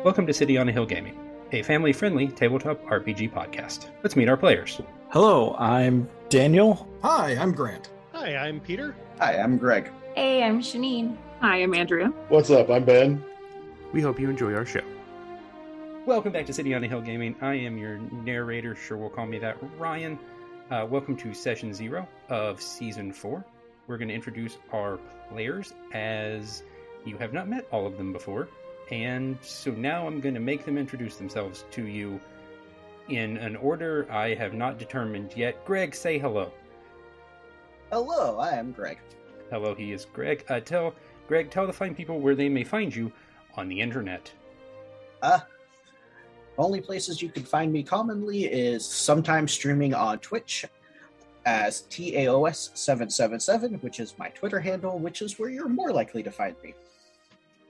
Welcome to City on a Hill Gaming, a family-friendly tabletop RPG podcast. Let's meet our players. Hello, I'm Daniel. Hi, I'm Grant. Hi, I'm Peter. Hi, I'm Greg. Hey, I'm Shaneen. Hi, I'm Andrea. What's up? I'm Ben. We hope you enjoy our show. Welcome back to City on a Hill Gaming. I am your narrator, sure we'll call me that, Ryan. Welcome to Session 0 of Season 4. We're going to introduce our players as you have not met all of them before. And so now I'm going to make them introduce themselves to you in an order I have not determined yet. Greg, say hello. Hello, I am Greg. Hello, he is Greg. Tell the fine people where they may find you on the internet. Only places you can find me commonly is sometimes streaming on Twitch as TAOS777, which is my Twitter handle, which is where you're more likely to find me.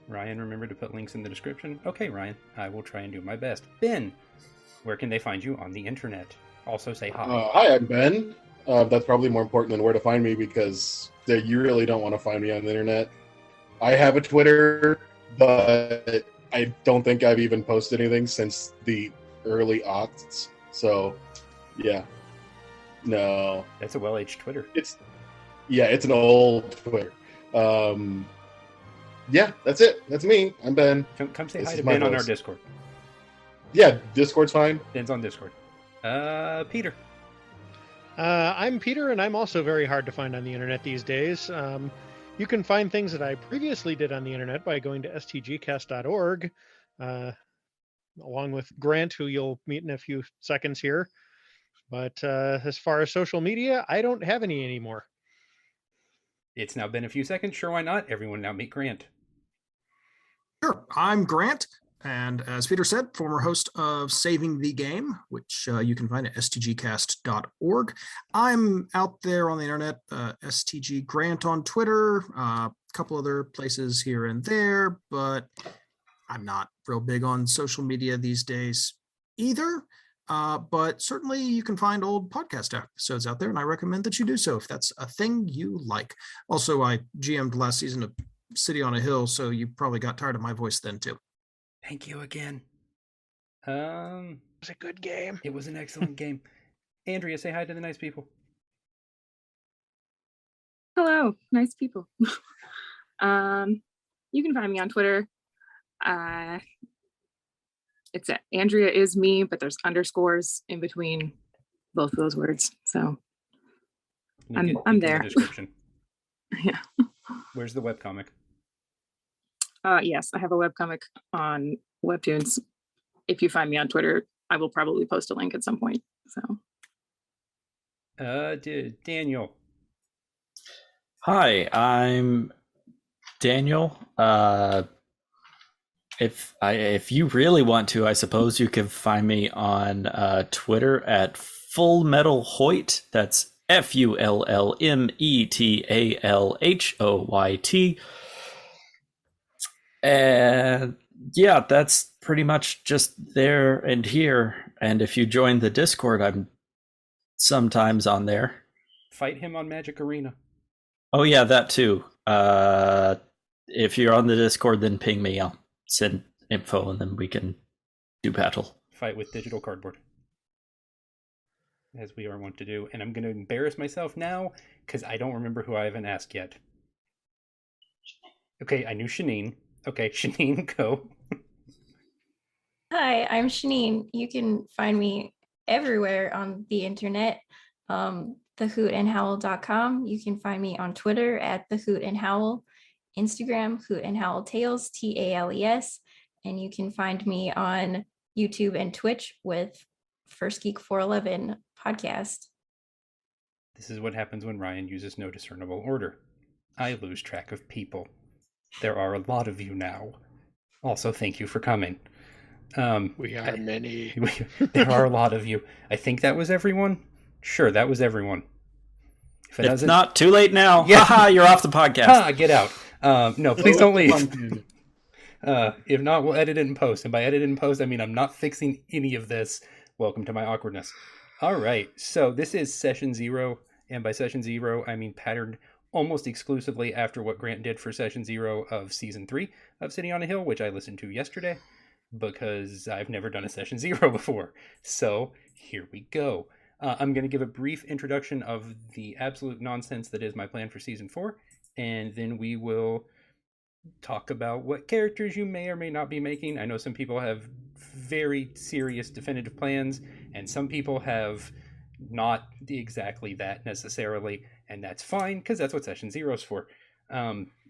Ryan, remember to put links in the description? Okay, Ryan, I will try and do my best. Ben, where can they find you on the internet? Also say hi. Hi, I'm Ben. That's probably more important than where to find me because you really don't want to find me on the internet. I have a Twitter, but I don't think I've even posted anything since the early aughts. So, yeah. No. That's a well-aged Twitter. It's an old Twitter. Yeah, that's it. That's me. I'm Ben. Come say hi to Ben on our Discord. Yeah, Discord's fine. Ben's on Discord. Peter. I'm Peter, and I'm also very hard to find on the internet these days. You can find things that I previously did on the internet by going to stgcast.org, along with Grant, who you'll meet in a few seconds here. But as far as social media, I don't have any anymore. It's now been a few seconds. Sure, why not? Everyone now meet Grant. Sure, I'm Grant, and as Peter said, former host of Saving the Game, which you can find at stgcast.org. I'm out there on the internet, STG Grant on Twitter, a couple other places here and there, but I'm not real big on social media these days either. But certainly you can find old podcast episodes out there, and I recommend that you do so if that's a thing you like. Also, I GM'd last season of City on a Hill, so you probably got tired of my voice then too. Thank you again. It was a good game. It was an excellent game. Andrea, say hi to the nice people. Hello, nice people. You can find me on Twitter. It's Andrea is me, but there's underscores in between both of those words. So I'm there. The description. Yeah. Where's the webcomic? Yes, I have a webcomic on Webtoons. If you find me on Twitter, I will probably post a link at some point. So. Daniel. Hi, I'm Daniel. If you really want to, I suppose you can find me on Twitter at Full Metal Hoyt. That's FULLMETALHOYT. And yeah, that's pretty much just there and here. And if you join the Discord, I'm sometimes on there. Fight him on Magic Arena. Oh yeah, that too. If you're on the Discord, then ping me. I'll send info and then we can do battle. Fight with digital cardboard. As we are wont to do. And I'm going to embarrass myself now because I don't remember who I haven't asked yet. Okay, I knew Shaneen. Okay, Shaneen, go. Hi, I'm Shaneen. You can find me everywhere on the internet. thehootandhowl.com. You can find me on Twitter at thehootandhowl, Instagram, Hoot and Howl Tales, TALES, and you can find me on YouTube and Twitch with First Geek 411 podcast. This is what happens when Ryan uses no discernible order. I lose track of people. There are a lot of you now. Also, thank you for coming. We are many. There are a lot of you. I think that was everyone. Sure, that was everyone. If not, too late now. Yeah. Haha, you're off the podcast. Ha, get out. No, please don't leave. If not, we'll edit it in post. And by edit it in post, I mean I'm not fixing any of this. Welcome to my awkwardness. All right, so this is Session 0. And by Session 0, I mean patterned almost exclusively after what Grant did for Session 0 of Season 3 of City on a Hill, which I listened to yesterday. because I've never done a session 0 before. So here we go. I'm going to give a brief introduction of the absolute nonsense that is my plan for Season 4, and then we will talk about what characters you may or may not be making. I know some people have very serious definitive plans, and some people have not exactly that necessarily, and that's fine, because that's what Session 0 is for.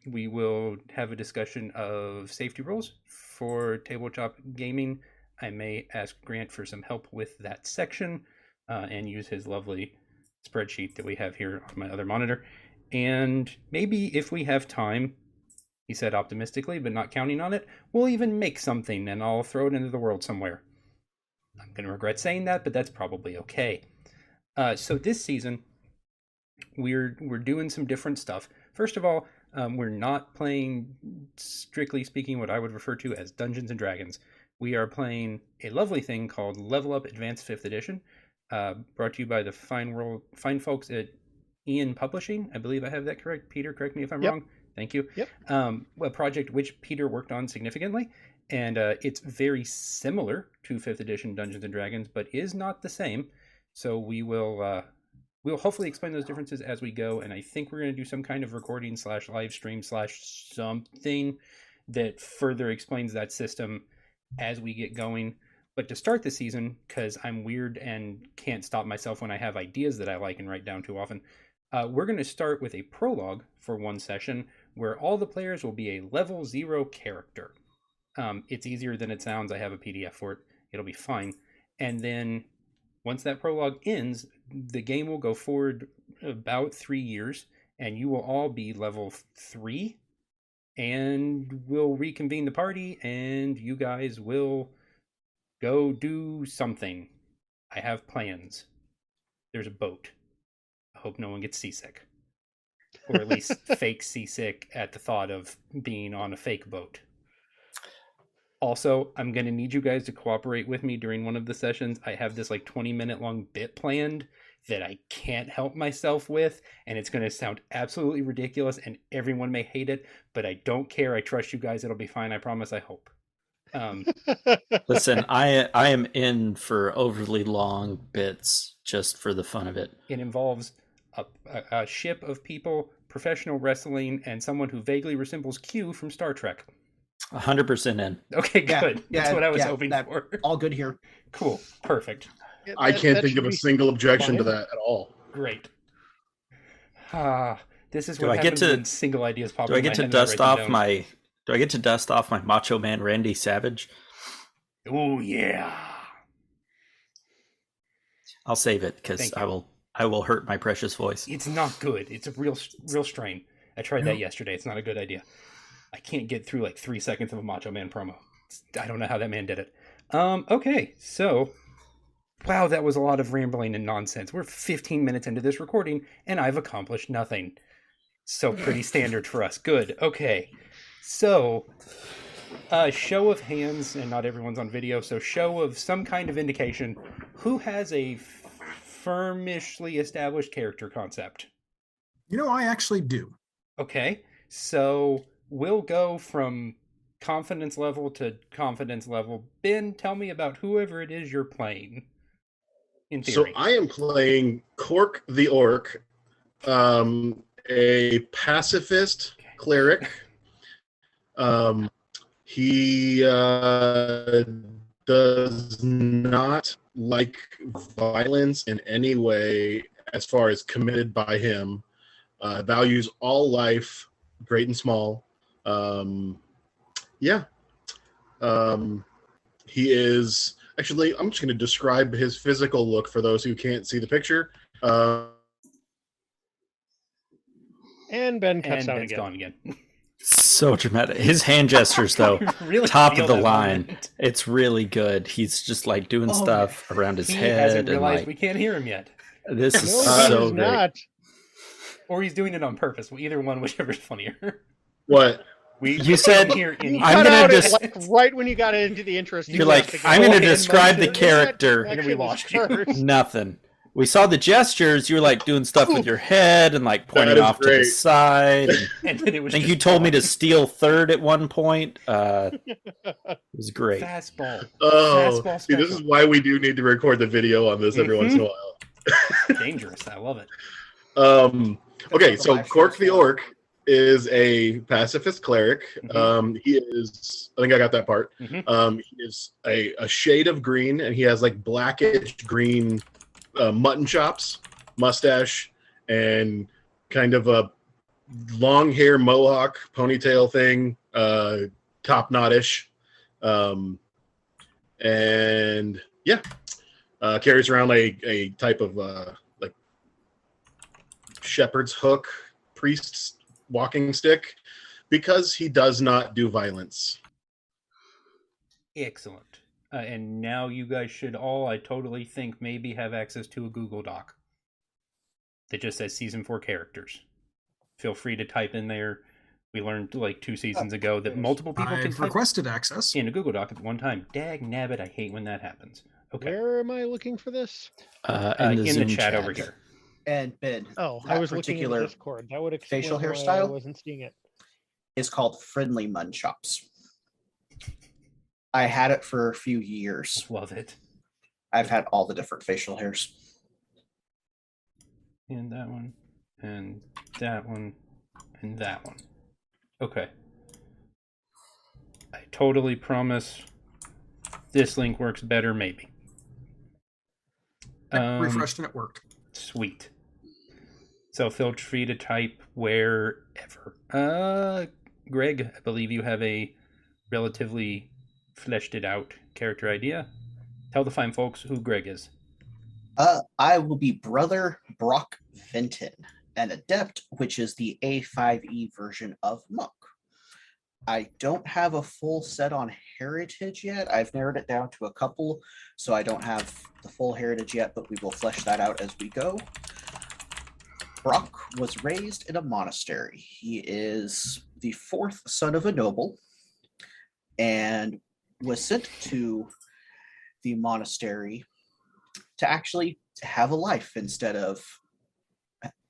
We will have a discussion of safety rules for tabletop gaming. I may ask Grant for some help with that section, and use his lovely spreadsheet that we have here on my other monitor. And maybe if we have time, he said optimistically, but not counting on it, we'll even make something and I'll throw it into the world somewhere. I'm going to regret saying that, but that's probably okay. So this season, we're doing some different stuff. First of all, we're not playing, strictly speaking, what I would refer to as Dungeons and Dragons. We are playing a lovely thing called Level Up Advanced 5th Edition, brought to you by the fine folks at Ian Publishing. I believe I have that correct. Peter, correct me if I'm wrong. Thank you. Yep. A project which Peter worked on significantly, and it's very similar to 5th edition Dungeons and Dragons, but is not the same. So we'll hopefully explain those differences as we go, and I think we're going to do some kind of recording / live stream / something that further explains that system as we get going. But to start the season, because I'm weird and can't stop myself when I have ideas that I like and write down too often, we're going to start with a prologue for one session where all the players will be a level 0 character. It's easier than it sounds. I have a PDF for it. It'll be fine. And then once that prologue ends, the game will go forward about 3 years, and you will all be level 3, and we'll reconvene the party, and you guys will go do something. I have plans. There's a boat. I hope no one gets seasick. Or at least fake seasick at the thought of being on a fake boat. Also, I'm going to need you guys to cooperate with me during one of the sessions. I have this 20-minute long bit planned that I can't help myself with, and it's going to sound absolutely ridiculous, and everyone may hate it, but I don't care. I trust you guys. It'll be fine. I promise. I hope. Listen, I am in for overly long bits just for the fun of it. It involves a ship of people, professional wrestling, and someone who vaguely resembles Q from Star Trek. 100% in. Okay, good. That's what I was hoping for. All good here. Cool. Perfect. I can't think of a single objection to that at all. Great. This is what happens when single ideas pop in my head. Do I get to dust off my Macho Man Randy Savage? Oh yeah. I'll save it because I will hurt my precious voice. It's not good. It's a real strain. I tried that yesterday. It's not a good idea. I can't get through 3 seconds of a Macho Man promo. I don't know how that man did it. Okay, so wow, that was a lot of rambling and nonsense. We're 15 minutes into this recording, and I've accomplished nothing. So pretty standard for us. Good. Okay. So, show of hands, and not everyone's on video, so show of some kind of indication. Who has a firmishly established character concept? I actually do. Okay. So, we'll go from confidence level to confidence level. Ben, tell me about whoever it is you're playing. In theory. So I am playing Cork the Orc, a pacifist cleric. He does not like violence in any way as far as committed by him. Values all life, great and small. He is... Actually, I'm just going to describe his physical look for those who can't see the picture. And Ben cuts out again. Gone again. So dramatic. His hand gestures, though, really top of the line. Moment. It's really good. He's just doing stuff around his head. He hasn't realized we can't hear him yet. This is so great. Not. Or he's doing it on purpose. Either one, whichever's funnier. What? You said here I'm going to right when you got into the interest. You're I'm going to describe the character. And we lost you. Nothing. we saw the gestures. You were like doing stuff with your head and like pointing off to the side. And then it was I think you told me to steal third at one point. It was great. Fastball. Oh, Fastball see, this is why we do need to record the video on this every once in a while. Dangerous. I love it. Okay, so Cork the Orc is a pacifist cleric. He is, I think I got that part. He is a shade of green, and he has like blackish green mutton chops, mustache, and kind of a long hair mohawk ponytail thing, top knot-ish. And yeah, carries around a type of like shepherd's hook, priest's walking stick, because he does not do violence. Excellent. And now you guys should all, I totally think, maybe have access to a Google Doc that just says Season 4 characters. Feel free to type in there. We learned like 2 seasons ago that multiple people can type requested access in a Google Doc at one time. Dag nabbit, I hate when that happens. Okay. Where am I looking for this? In the chat over here. And Ben, I was looking in the Discord. That would explain facial why hairstyle I wasn't seeing it. Is called friendly mutton chops. I had it for a few years. Love it. I've had all the different facial hairs. And that one, and that one, and that one. Okay. I totally promise this link works better, maybe. Refreshed and it worked. Sweet. So feel free to type wherever. Greg, I believe you have a relatively fleshed it out character idea. Tell the fine folks who Greg is. I will be Brother Brock Vinton, an adept, which is the A5E version of Monk. I don't have a full set on heritage yet. I've narrowed it down to a couple, so I don't have the full heritage yet, but we will flesh that out as we go. Brock was raised in a monastery. He is the 4th son of a noble and was sent to the monastery to actually have a life instead of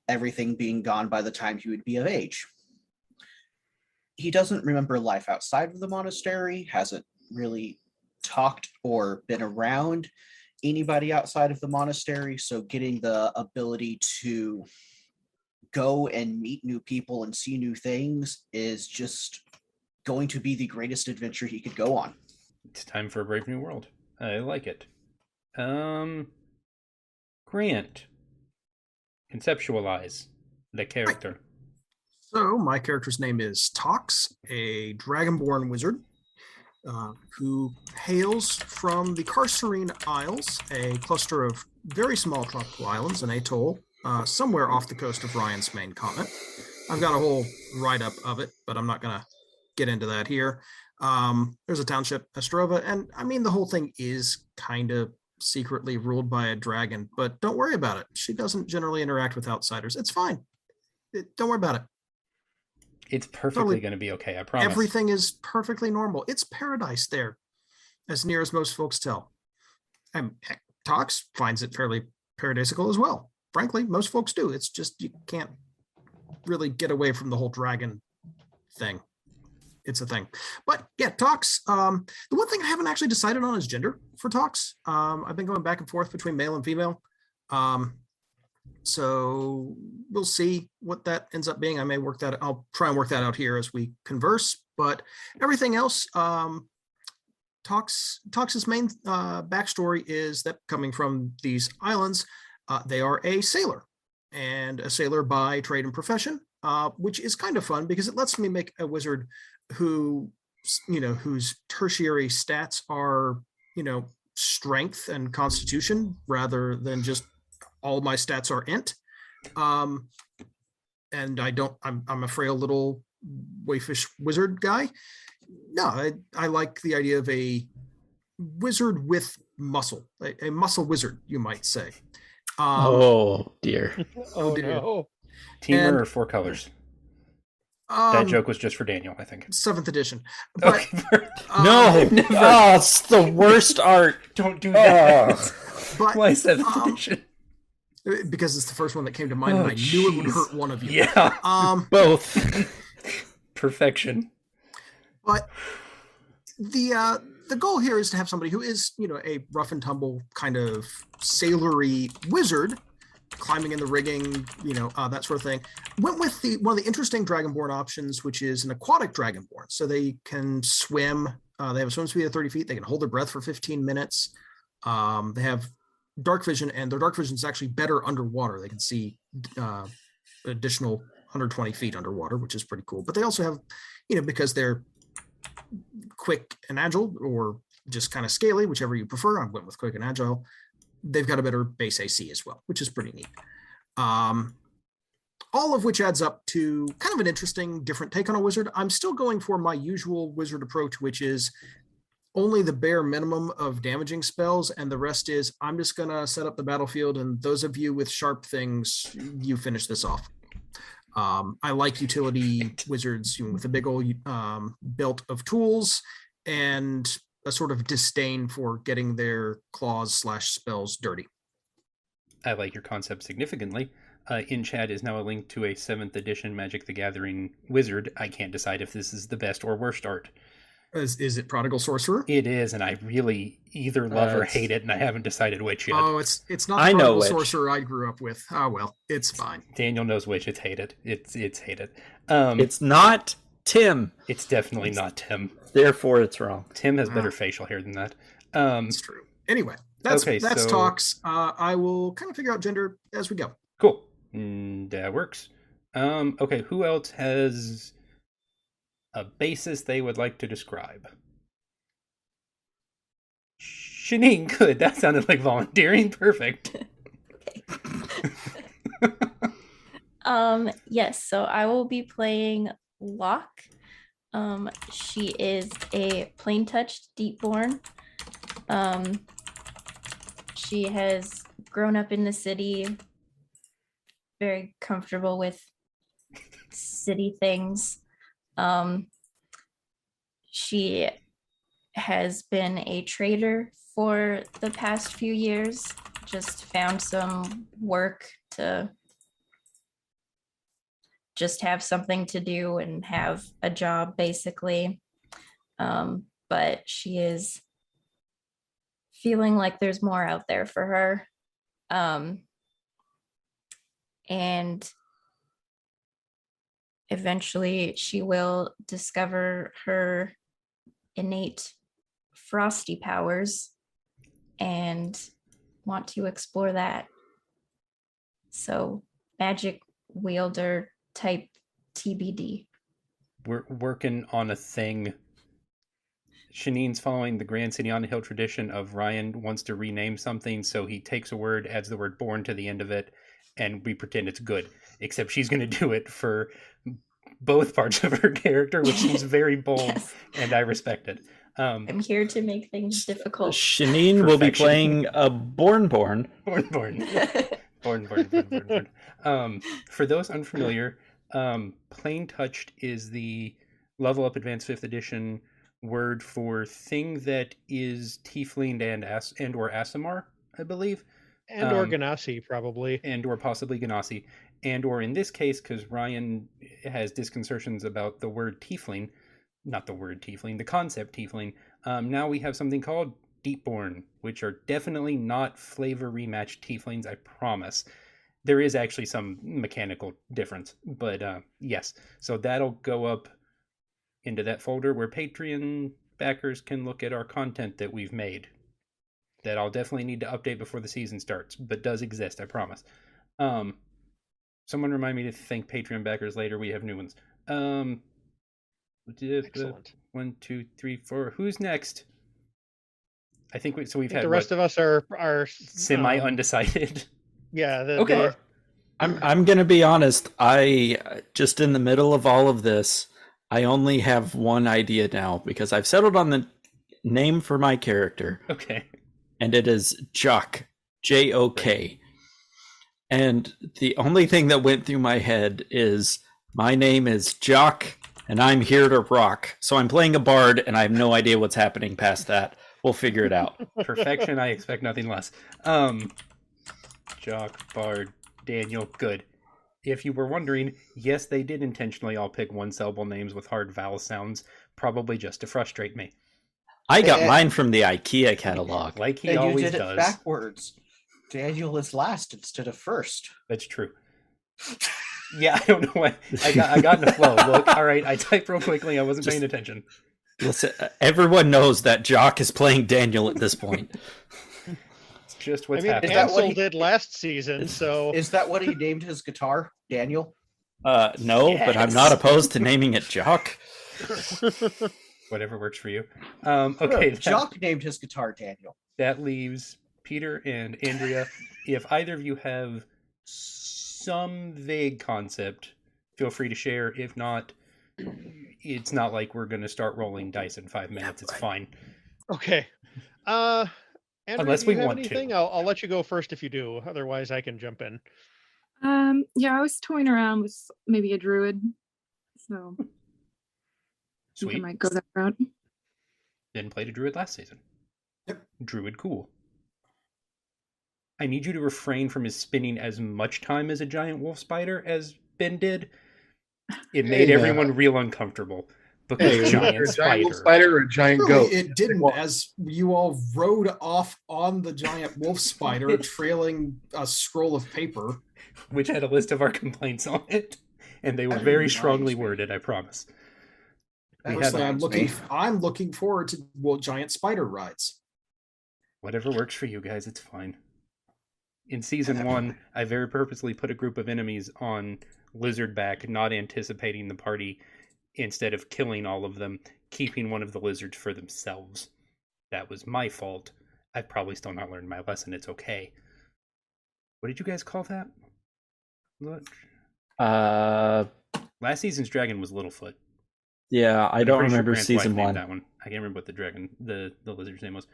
everything being gone by the time he would be of age. He doesn't remember life outside of the monastery, hasn't really talked or been around anybody outside of the monastery, so getting the ability to go and meet new people and see new things is just going to be the greatest adventure he could go on. It's time for a brave new world. I like it. Grant, conceptualize the character. So my character's name is Tox, a dragonborn wizard who hails from the Carcerine Isles, a cluster of very small tropical islands, an atoll, somewhere off the coast of Ryan's main continent. I've got a whole write-up of it, but I'm not going to get into that here. There's a township, Estrova, and I mean, the whole thing is kind of secretly ruled by a dragon, but don't worry about it. She doesn't generally interact with outsiders. It's fine. Don't worry about it. It's perfectly going to be okay, I promise. Everything is perfectly normal. It's paradise there, as near as most folks tell. And Tox finds it fairly paradisical as well. Frankly, most folks do. It's just you can't really get away from the whole dragon thing. It's a thing. But yeah, Tox, the one thing I haven't actually decided on is gender for Tox. I've been going back and forth between male and female. So we'll see what that ends up being. I'll try and work that out here as we converse. But everything else, Tox's main backstory is that coming from these islands, they are a sailor, and a sailor by trade and profession, which is kind of fun because it lets me make a wizard whose tertiary stats are, strength and constitution rather than just all my stats are int. And I'm a frail little waifish wizard guy. No, I like the idea of a wizard with muscle, a muscle wizard, you might say. Oh dear. Oh dear. No. Teamer or 4 colors? That joke was just for Daniel, I think. 7th edition. But, no, it's the worst art. Don't do that. But, why 7th edition? because it's the first one that came to mind, and I knew it would hurt one of you. Yeah, both. Perfection. But the goal here is to have somebody who is, a rough and tumble kind of sailory wizard, climbing in the rigging, that sort of thing. Went with one of the interesting Dragonborn options, which is an aquatic Dragonborn. So they can swim. They have a swim speed of 30 feet. They can hold their breath for 15 minutes. They have dark vision, and their dark vision is actually better underwater. They can see additional 120 feet underwater, which is pretty cool. But they also have, because they're quick and agile, or just kind of scaly, whichever you prefer. I went with quick and agile. They've got a better base AC as well, which is pretty neat. All of which adds up to kind of an interesting, different take on a wizard. I'm still going for my usual wizard approach, which is only the bare minimum of damaging spells, and the rest is I'm just going to set up the battlefield, and those of you with sharp things, you finish this off. I like utility wizards with a big old belt of tools and a sort of disdain for getting their claws/spells dirty. I like your concept significantly. In chat is now a link to a 7th edition Magic the Gathering wizard. I can't decide if this is the best or worst art. Is it Prodigal Sorcerer? It is, and I really either love or hate it, and I haven't decided which yet. Oh, it's not the Prodigal Sorcerer I grew up with. Oh, well, it's fine. Daniel knows which. It's hated. It's hated. It's not Tim. It's definitely not Tim. Therefore, it's wrong. Tim has better facial hair than that. That's true. Anyway, that's talks. I will kind of figure out gender as we go. Cool. That works. Okay, who else has a basis they would like to describe? Shaneen, good. That sounded like volunteering. Perfect. Yes, so I will be playing Locke. She is a plain touched Deepborn. She has grown up in the city, very comfortable with city things. She has been a trader for the past few years, just found some work to just have something to do and have a job, basically. But she is feeling like there's more out there for her. And eventually she will discover her innate frosty powers and want to explore that. So magic wielder type TBD. We're working on a thing. Shaneen's following the Grand City on the Hill tradition of Ryan wants to rename something, so he takes a word, adds the word born to the end of it, and we pretend it's good. Except she's going to do it for both parts of her character, which seems very bold, yes. And I respect it. I'm here to make things difficult. Shaneen will be playing a Born. Born. For those unfamiliar, Plain Touched is the level up advanced 5th edition word for thing that is tiefling and or Aasimar, I believe. And or Ganassi, probably. And or possibly Ganassi. And or in this case, because Ryan has disconcertions about the word tiefling, not the word tiefling, the concept tiefling, now we have something called Deepborn, which are definitely not flavor rematched tieflings, I promise. There is actually some mechanical difference, but yes. So that'll go up into that folder where Patreon backers can look at our content that we've made. That I'll definitely need to update before the season starts, but does exist, I promise. Someone remind me to thank Patreon backers later. We have new ones. Excellent. 1, 2, 3, 4. Who's next? I think we've had the rest of us are semi undecided. Yeah. Okay. I'm gonna be honest. I just in the middle of all of this, I only have one idea now because I've settled on the name for my character. Okay. And it is Jock, J-O-K. And the only thing that went through my head is my name is Jock and I'm here to rock. So I'm playing a bard and I have no idea what's happening past that. We'll figure it out. Perfection. I expect nothing less. Jock, Bard, Daniel. Good. If you were wondering, yes, they did intentionally all pick one-syllable names with hard vowel sounds, probably just to frustrate me. I got mine from the IKEA catalog. Like he And you always did it does. backwards. Daniel is last instead of first. That's true. Yeah, I don't know why. I got in a flow. Look, all right, I typed real quickly. I wasn't paying attention. Listen, everyone knows that Jock is playing Daniel at this point. It's just what's happening. Ansel did last season, so... Is that what he named his guitar? Daniel? No, Yes. but I'm not opposed to naming it Jock. Whatever works for you. Okay. Jock named his guitar Daniel. That leaves Peter and Andrea. If either of you have some vague concept, feel free to share. If not, it's not like we're going to start rolling dice in 5 minutes. It's fine. Okay. Andrew, Unless do we you have want anything? to. I'll let you go first if you do. Otherwise, I can jump in. Yeah, I was toying around with maybe a druid. So I think I Sweet. might go that route. Then played a druid last season. Yep. Druid, cool. I need you to refrain from his spending as much time as a giant wolf spider as Ben did. It made everyone real uncomfortable because giant a spider. giant wolf spider or a giant Really, goat? it didn't, as you all rode off on the giant wolf spider, trailing a scroll of paper. Which had a list of our complaints on it, and they were That very reminds strongly me. worded. I promise. That We had Personally, reminds me. I'm looking forward to giant spider rides. Whatever works for you guys, it's fine. In season 1, I very purposely put a group of enemies on Lizardback, not anticipating the party, instead of killing all of them, keeping one of the lizards for themselves. That was my fault. I've probably still not learned my lesson. It's okay. What did you guys call that? Look. Last season's dragon was Littlefoot. Yeah, I I'm don't pretty sure remember Grant's wife season named 1. that one. I can't remember what the dragon, the lizard's name was.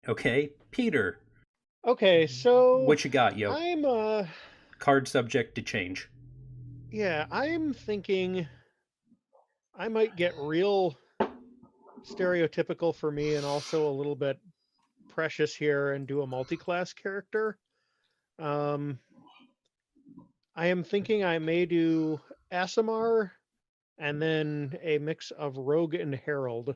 Okay, Peter. Okay, so... What you got, yo? I'm, Card subject to change. Yeah, I'm thinking I might get real stereotypical for me and also a little bit precious here and do a multi-class character. I am thinking I may do Asimar and then a mix of Rogue and Herald.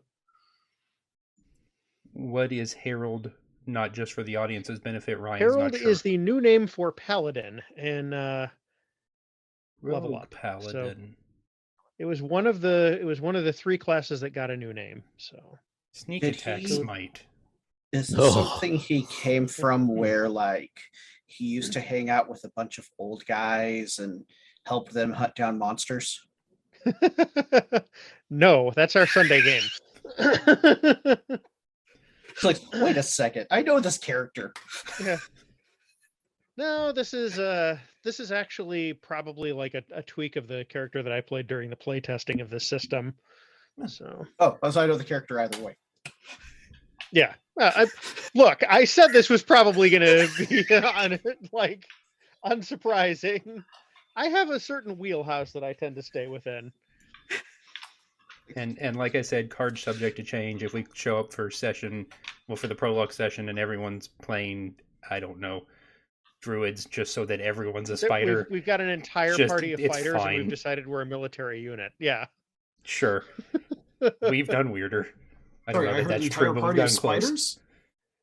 What is Herald? Not just for the audience's benefit, Ryan's Herald not sure. is the new name for Paladin in Level Rogue Up. Paladin. So it was one of the 3 classes that got a new name. So Sneak Did attack he- smite. Is this Oh. something he came from where, like, he used to hang out with a bunch of old guys and help them hunt down monsters? no, that's our Sunday game. It's like, wait a second, I know this character. Yeah. No, this is actually probably like a tweak of the character that I played during the play testing of this system. So Oh, so I know the character either way. yeah. Look, I said this was probably going to be unsurprising. I have a certain wheelhouse that I tend to stay within. And like I said, cards subject to change. If we show up for the prologue session and everyone's playing, I don't know, druids, just so that everyone's a spider. We've got an entire Just- party of it's fighters, and fine. we've decided we're a military unit. Yeah. Sure. We've done weirder. I don't Sorry, know I that heard that's entire true, but we've party of gotten close. spiders.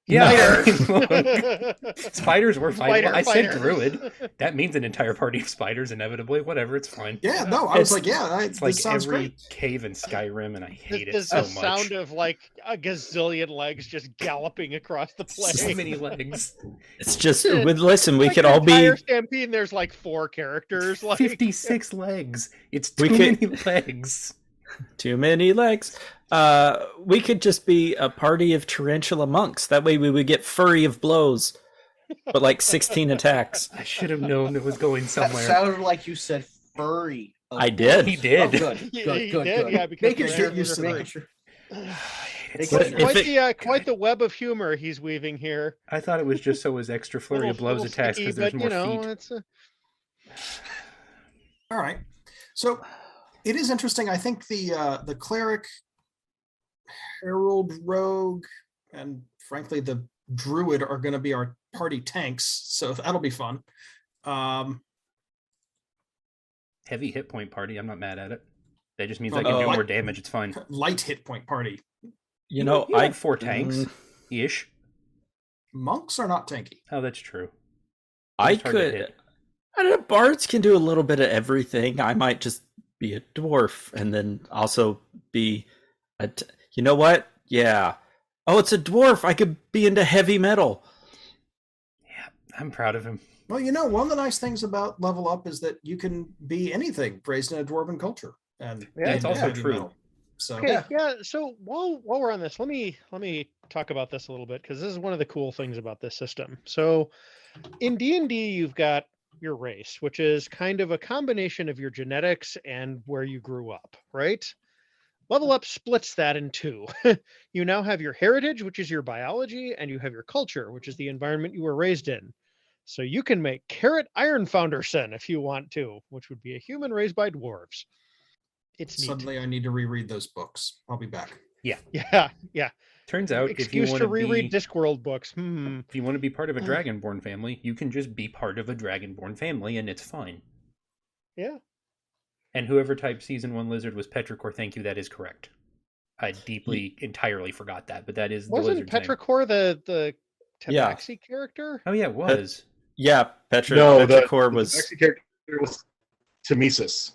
Yeah. Look, spiders were fine. Spider I said fighters. druid. That means an entire party of spiders, inevitably. Whatever, it's fine. Yeah, no, I was It's- like, yeah, It's like this sounds every great. cave in Skyrim, and I hate it There's so the much. sound of like a gazillion legs just galloping across the So plane. many legs. It's just, listen, we Like could the all be... entire Stampede, and there's like 4 characters. Like 56 legs. It's We too could- many legs. Too many legs. We could just be a party of tarantula monks. That way we would get furry of blows, but like 16 attacks. I should have known it was going That somewhere. sounded like you said furry. Oh, I did. He Oh, did. good, He good, good, did, good. yeah, because Making the sure, get used to making that. sure. It's But like- if quite the web of humor he's weaving here. I thought it was just so his extra flurry of blows Little attacks sticky, because there's but, more you know, feet. it's All right, so it is interesting. I think the cleric, herald, rogue, and frankly the druid are going to be our party tanks, so that'll be fun. Heavy hit point party. I'm not mad at it. That just means Well, I can do light- more damage. It's fine. Light hit point party. You know, you have 4 tanks ish. Monks are not tanky. Oh, that's true. I It's hard to could. hit. I don't know. Bards can do a little bit of everything. I might just be a dwarf and then also be you know what? Yeah. Oh, it's a dwarf. I could be into heavy metal. Yeah, I'm proud of him. Well, you know, one of the nice things about Level Up is that you can be anything raised in a dwarven culture, and That's also heavy true. metal. So Okay, yeah. So while we're on this, let me talk about this a little bit, because this is one of the cool things about this system. So in D&D, you've got your race, which is kind of a combination of your genetics and where you grew up, right? Level Up splits that in 2. You now have your heritage, which is your biology, and you have your culture, which is the environment you were raised in. So you can make Carrot Iron Founderson if you want to, which would be a human raised by dwarves. It's neat. suddenly I need to reread those books. I'll be back. Yeah. Turns out, if you Excuse want to to reread be, Discworld books. if you want to be part of a Dragonborn family, you can just be part of a Dragonborn family, and it's fine. Yeah. And whoever typed Season 1 Lizard was Petrichor. Thank you, that is correct. I entirely forgot that, but that is Wasn't the lizard's name. Petrichor the Yeah. Tabaxi character? Oh yeah, it was. Yeah, No, Petrichor the was Tabaxi character was Temesis.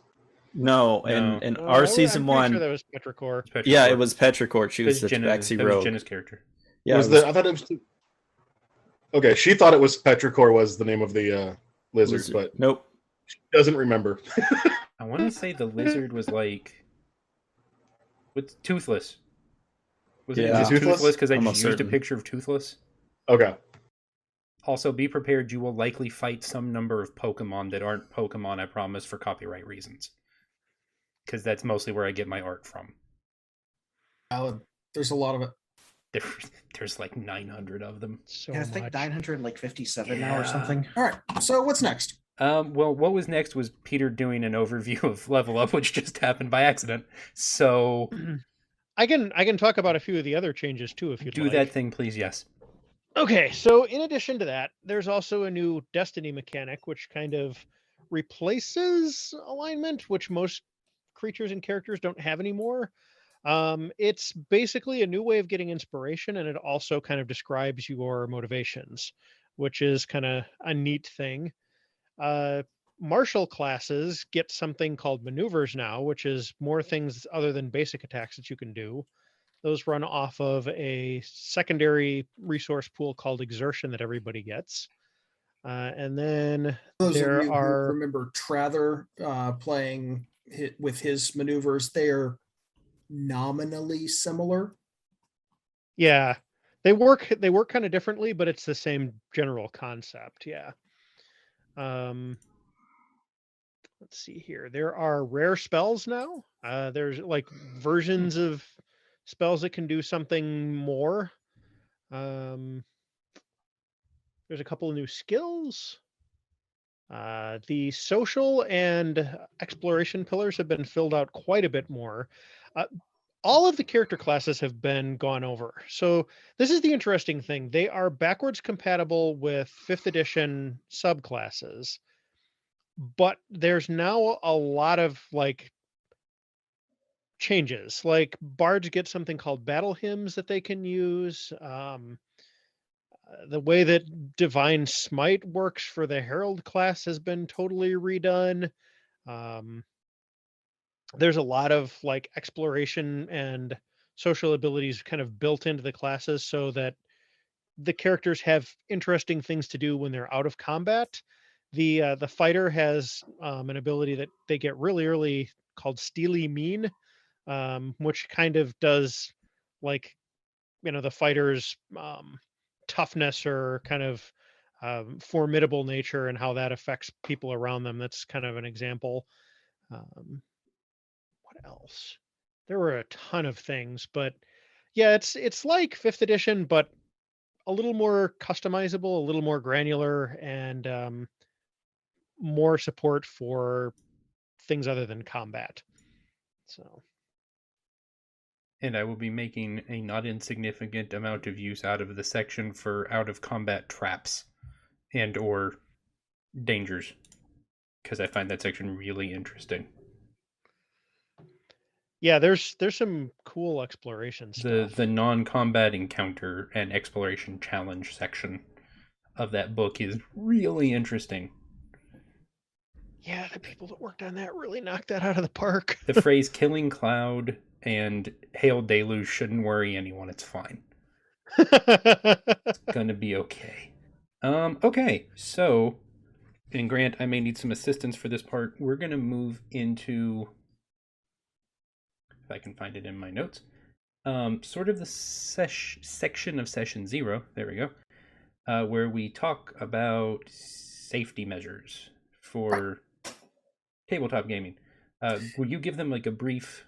No, No. in Oh, our season I'm pretty 1. sure that was Petrichor. It's Petrichor. Yeah, it was Petrichor. She was the Jenna, Tabaxi that was rogue. Jenna's character. Yeah, I thought it was. Okay, she thought it was Petrichor was the name of the lizard, but nope. she doesn't remember. I want to say the lizard was like, what's Toothless? Was it Yeah. Toothless? Because I just Almost used a certain. picture of Toothless. Okay. Also, be prepared. You will likely fight some number of Pokemon that aren't Pokemon, I promise, for copyright reasons. Because that's mostly where I get my art from. There's a lot of it. There's like 900 of them. So Yeah, I think much. 957 now or something. All right. So what's next? Well, what was next was Peter doing an overview of Level Up, which just happened by accident. So I can talk about a few of the other changes too, if you'd do like. that thing, please. Yes. Okay, so in addition to that, there's also a new destiny mechanic, which kind of replaces alignment, which most creatures and characters don't have anymore. It's basically a new way of getting inspiration, and it also kind of describes your motivations, which is kind of a neat thing. Martial classes get something called maneuvers now, which is more things other than basic attacks that you can do. Those run off of a secondary resource pool called exertion that everybody gets. And then Those there of you are... who remember Trather playing with his maneuvers, they are nominally similar. Yeah, they work kind of differently, but it's the same general concept. Yeah. Let's see here. There are rare spells now. There's like versions of spells that can do something more. There's a couple of new skills. The social and exploration pillars have been filled out quite a bit more. All of the character classes have been gone over. So this is the interesting thing. They are backwards compatible with 5th edition subclasses, but there's now a lot of like changes. Like bards get something called battle hymns that they can use. The way that divine smite works for the herald class has been totally redone. There's a lot of like exploration and social abilities kind of built into the classes so that the characters have interesting things to do when they're out of combat. The fighter has an ability that they get really early called Steely Mean, which kind of does like, the fighter's toughness or kind of formidable nature and how that affects people around them. That's kind of an example. What else? There were a ton of things, but yeah, it's like 5th edition, but a little more customizable, a little more granular, and more support for things other than combat. So and I will be making a not insignificant amount of use out of the section for out-of-combat traps and or dangers, because I find that section really interesting. Yeah, there's some cool exploration stuff. The non-combat encounter and exploration challenge section of that book is really interesting. Yeah, the people that worked on that really knocked that out of the park. The phrase "killing cloud" and "hail deluge" shouldn't worry anyone. It's fine. It's gonna be okay. Okay, so, and Grant, I may need some assistance for this part. We're gonna move into, if I can find it in my notes, sort of the section of session 0. There we go, where we talk about safety measures for tabletop gaming. Will you give them like a brief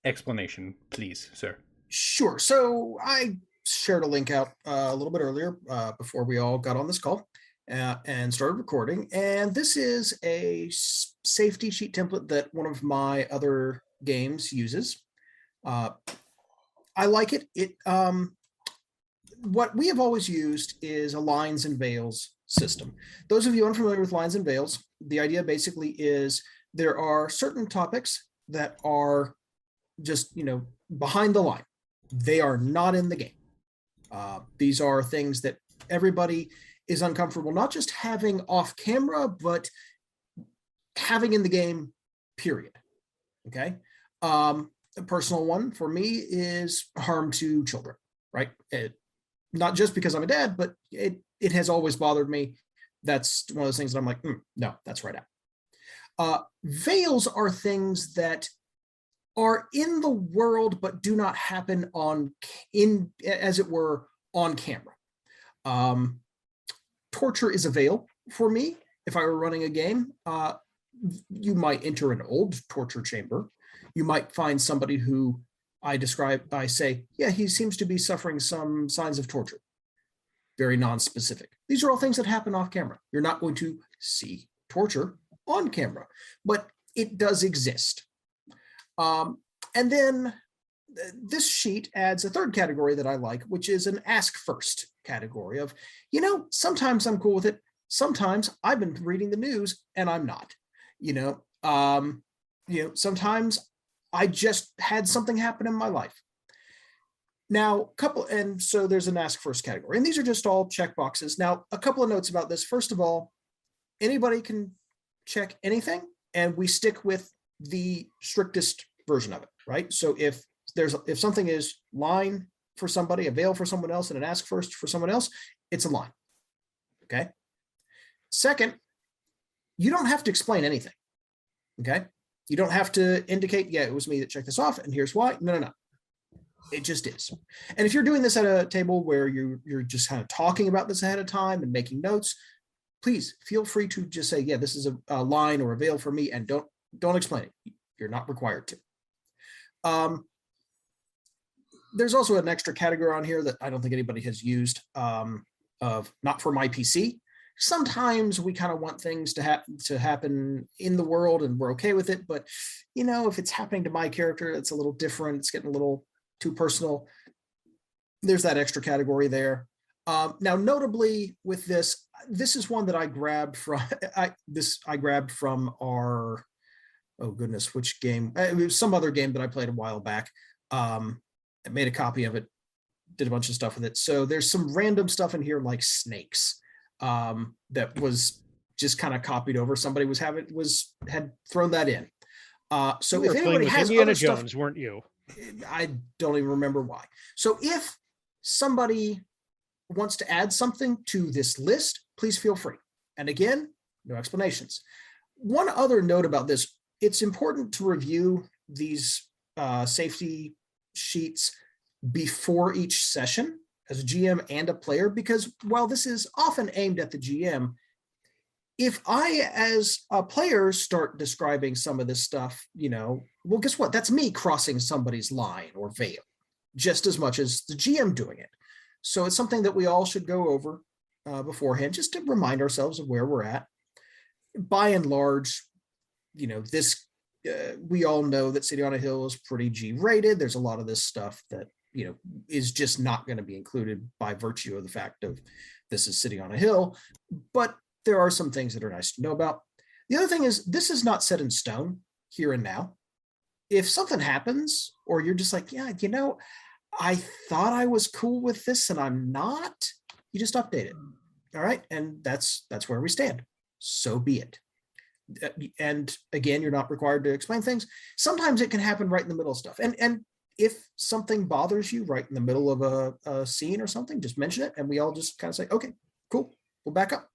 explanation, please, sir? Sure. So I shared a link out a little bit earlier before we all got on this call and started recording. And this is a safety sheet template that one of my other games uses. I like it. What we have always used is a lines and veils system. Those of you unfamiliar with lines and veils, the idea basically is there are certain topics that are just, behind the line. They are not in the game. These are things that everybody is uncomfortable, not just having off camera, but having in the game, period. Okay. A personal one for me is harm to children, right? Not just because I'm a dad, but it has always bothered me. That's one of those things that I'm like, no, that's right out. Veils are things that are in the world, but do not happen as it were, on camera. Torture is a veil for me. If I were running a game, you might enter an old torture chamber. You might find somebody who I say, yeah, he seems to be suffering some signs of torture. Very non-specific. These are all things that happen off camera. You're not going to see torture on camera, but it does exist. And then this sheet adds a third category that I like, which is an ask first category of, sometimes I'm cool with it. Sometimes I've been reading the news and I'm not, sometimes I just had something happen in my life. Now, so there's an ask first category, and these are just all check boxes. Now, a couple of notes about this. First of all, anybody can check anything, and we stick with the strictest version of it, right? So if something is line for somebody, a veil for someone else, and an ask first for someone else, it's a line. Okay. Second, you don't have to explain anything. Okay. You don't have to indicate, yeah, it was me that checked this off, and here's why. No. It just is. And if you're doing this at a table where you're just kind of talking about this ahead of time and making notes, please feel free to just say, yeah, this is a line or a veil for me, and don't explain it. You're not required to. There's also an extra category on here that I don't think anybody has used, of not for my PC. Sometimes we kind of want things to happen in the world and we're okay with it. But, if it's happening to my character, it's a little different. It's getting a little too personal. There's that extra category there. Now, notably with this is one that I grabbed from, I grabbed from our, oh goodness, which game? It was some other game that I played a while back. I made a copy of it, did a bunch of stuff with it. So there's some random stuff in here like snakes that was just kind of copied over. Somebody had thrown that in. So if anybody has Indiana other Jones, stuff, weren't you? I don't even remember why. So if somebody wants to add something to this list, please feel free. And again, no explanations. One other note about this, it's important to review these safety sheets before each session as a GM and a player, because while this is often aimed at the GM, if I, as a player, start describing some of this stuff, well, guess what? That's me crossing somebody's line or veil just as much as the GM doing it. So it's something that we all should go over beforehand, just to remind ourselves of where we're at. By and large, this we all know that City on a Hill is pretty G-rated. There's a lot of this stuff that, is just not going to be included by virtue of the fact of this is City on a Hill. But there are some things that are nice to know about. The other thing is, this is not set in stone here and now. If something happens, or you're just like, yeah, I thought I was cool with this and I'm not, you just update it. All right. And that's where we stand. So be it. And again, you're not required to explain things. Sometimes it can happen right in the middle of stuff. And if something bothers you right in the middle of a scene or something, just mention it. And we all just kind of say, okay, cool, we'll back up.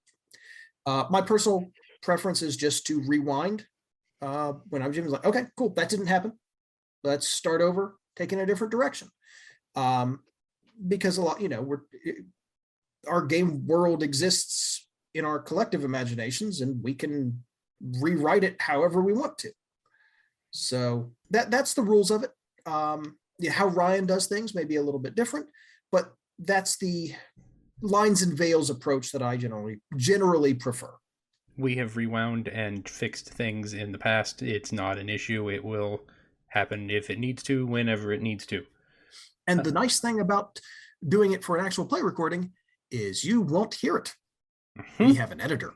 My personal preference is just to rewind. When I'm like, okay, cool, that didn't happen. Let's start over, take in a different direction. Because a lot, our game world exists in our collective imaginations, and we can rewrite it however we want to. So that's the rules of it. How Ryan does things may be a little bit different, but that's the lines and veils approach that I generally prefer. We have rewound and fixed things in the past. It's not an issue. It will happen if it needs to, whenever it needs to. And the nice thing about doing it for an actual play recording is you won't hear it. Mm-hmm. We have an editor.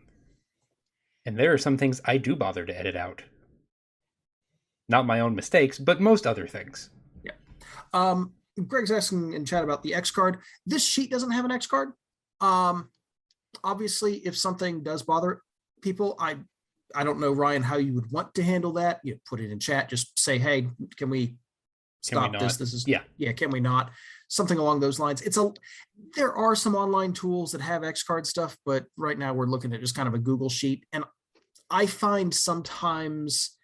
And there are some things I do bother to edit out. Not my own mistakes, but most other things. Yeah. Greg's asking in chat about the X card. This sheet doesn't have an X card. Obviously, if something does bother people, I don't know, Ryan, how you would want to handle that. You put it in chat. Just say, hey, can we stop this? This is can we not? Something along those lines. There are some online tools that have X card stuff, but right now we're looking at just kind of a Google sheet. And I find sometimes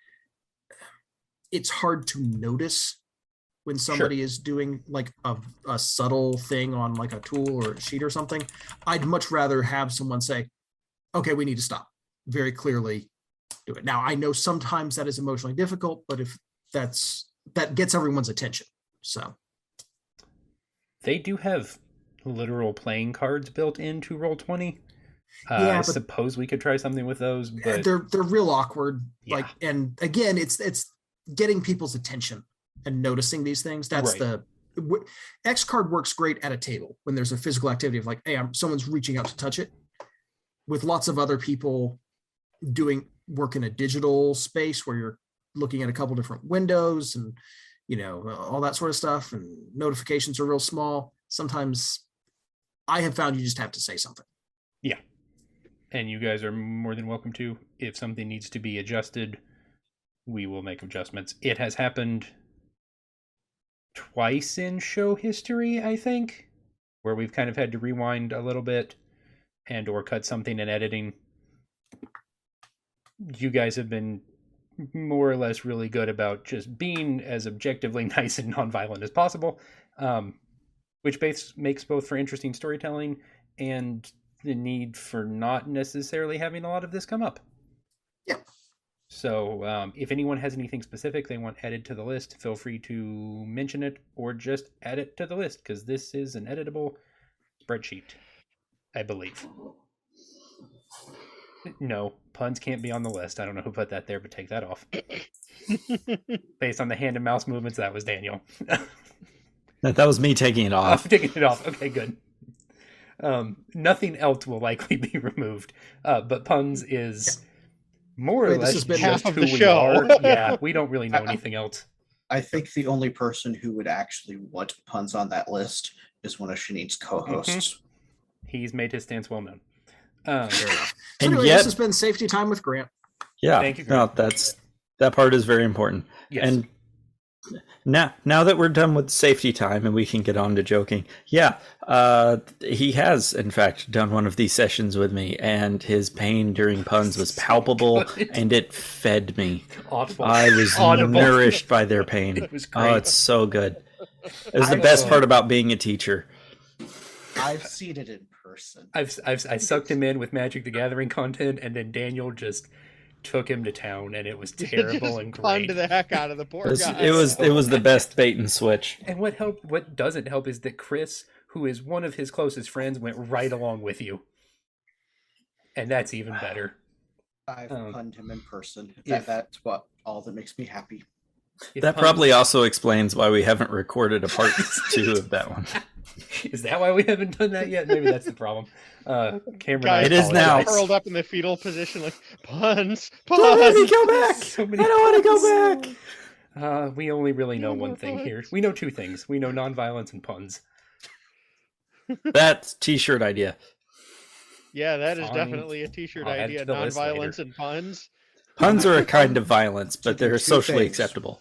it's hard to notice when somebody is doing like a subtle thing on like a tool or a sheet or something. I'd much rather have someone say, okay, we need to stop. Very clearly do it. Now, I know sometimes that is emotionally difficult, but if that gets everyone's attention. So they do have literal playing cards built into Roll20. I suppose we could try something with those, but they're real awkward. Yeah. And again, it's getting people's attention and noticing these things. That's right. The X card works great at a table when there's a physical activity of like, hey, someone's reaching out to touch it. With lots of other people doing work in a digital space where you're looking at a couple different windows and all that sort of stuff, and notifications are real small. Sometimes I have found you just have to say something. Yeah. And you guys are more than welcome to. If something needs to be adjusted, we will make adjustments. It has happened twice in show history, I think, where we've kind of had to rewind a little bit and or cut something in editing. You guys have been more or less really good about just being as objectively nice and nonviolent as possible, which makes both for interesting storytelling and the need for not necessarily having a lot of this come up. Yeah. So if anyone has anything specific they want added to the list, feel free to mention it or just add it to the list, because this is an editable spreadsheet, I believe. No, puns can't be on the list. I don't know who put that there, but take that off. Based on the hand and mouse movements, that was Daniel. That was me taking it off. Taking it off. Okay, good. Nothing else will likely be removed, but puns is more or less just who we are. Yeah, we don't really know anything else. I think the only person who would actually want puns on that list is one of Shaneen's co-hosts. Mm-hmm. He's made his stance well known. So anyway, this has been Safety Time with Grant. Yeah, thank you, Grant. No, that part is very important. Yes. And now that we're done with safety time and we can get on to joking, he has in fact done one of these sessions with me, and his pain during puns was palpable and it fed me. Audible. I was nourished by their pain. It was great. Oh, it's so good. It was the best part about being a teacher. I've seen it in person. I sucked him in with Magic the Gathering content, and then Daniel just took him to town, and it was terrible and great. Punned the heck out of the poor guy. It was the best bait and switch. And what doesn't help is that Chris, who is one of his closest friends, went right along with you, and that's even better. I've punned him in person. That's what all that makes me happy. That probably also explains why we haven't recorded a part 2 of that one. Is that why we haven't done that yet? Maybe that's the problem. Cameron, Guys, it is now. Curled up in the fetal position, like puns. Don't let me go back. So I don't want to go back. We only really know one thing here. We know two things. We know nonviolence and puns. That's t-shirt idea. Yeah, that is Fine. definitely a t-shirt I'll add idea. to the list Nonviolence later. and puns. Puns are a kind of violence, but they're two socially things. acceptable.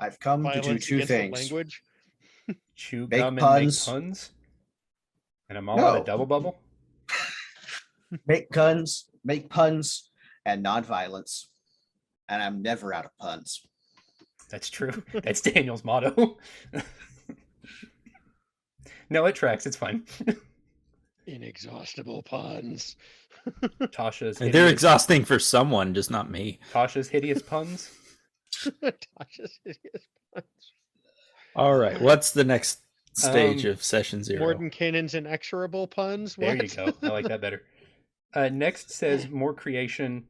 I've come Violence to do two against the things. language. Chew Make gum puns. and make puns? And I'm all out No. of double bubble? Make puns, and nonviolence. And I'm never out of puns. That's true. That's Daniel's motto. No, it tracks. It's fine. Inexhaustible puns. Tasha's They're hideous, exhausting for someone, just not me. Tasha's hideous puns. Tasha's hideous puns. All right, what's the next stage Um, of session 0? Mordenkainen's inexorable puns. There What? you go. I like that better. Next says more creation,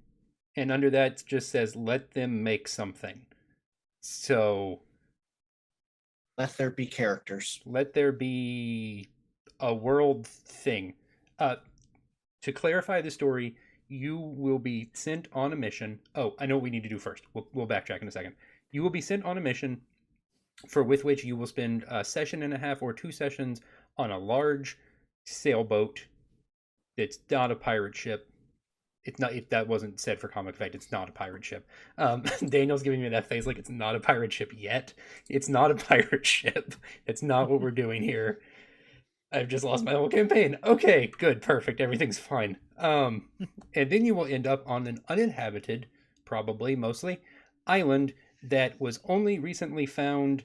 and under that just says let them make something. So Let there be characters. let there be a world thing. To clarify the story, you will be sent on a mission. Oh, I know what we need to do first. We'll backtrack in a second. You will be sent on a mission with which you will spend a session and a half or 2 sessions on a large sailboat. It's not a pirate ship. It's not. If that wasn't said for comic effect, it's not a pirate ship. Daniel's giving me that face like it's not a pirate ship yet. It's not a pirate ship. It's not what we're doing here. I've just lost my whole campaign. Okay, good, perfect. Everything's fine. And then you will end up on an uninhabited, probably mostly, island that was only recently found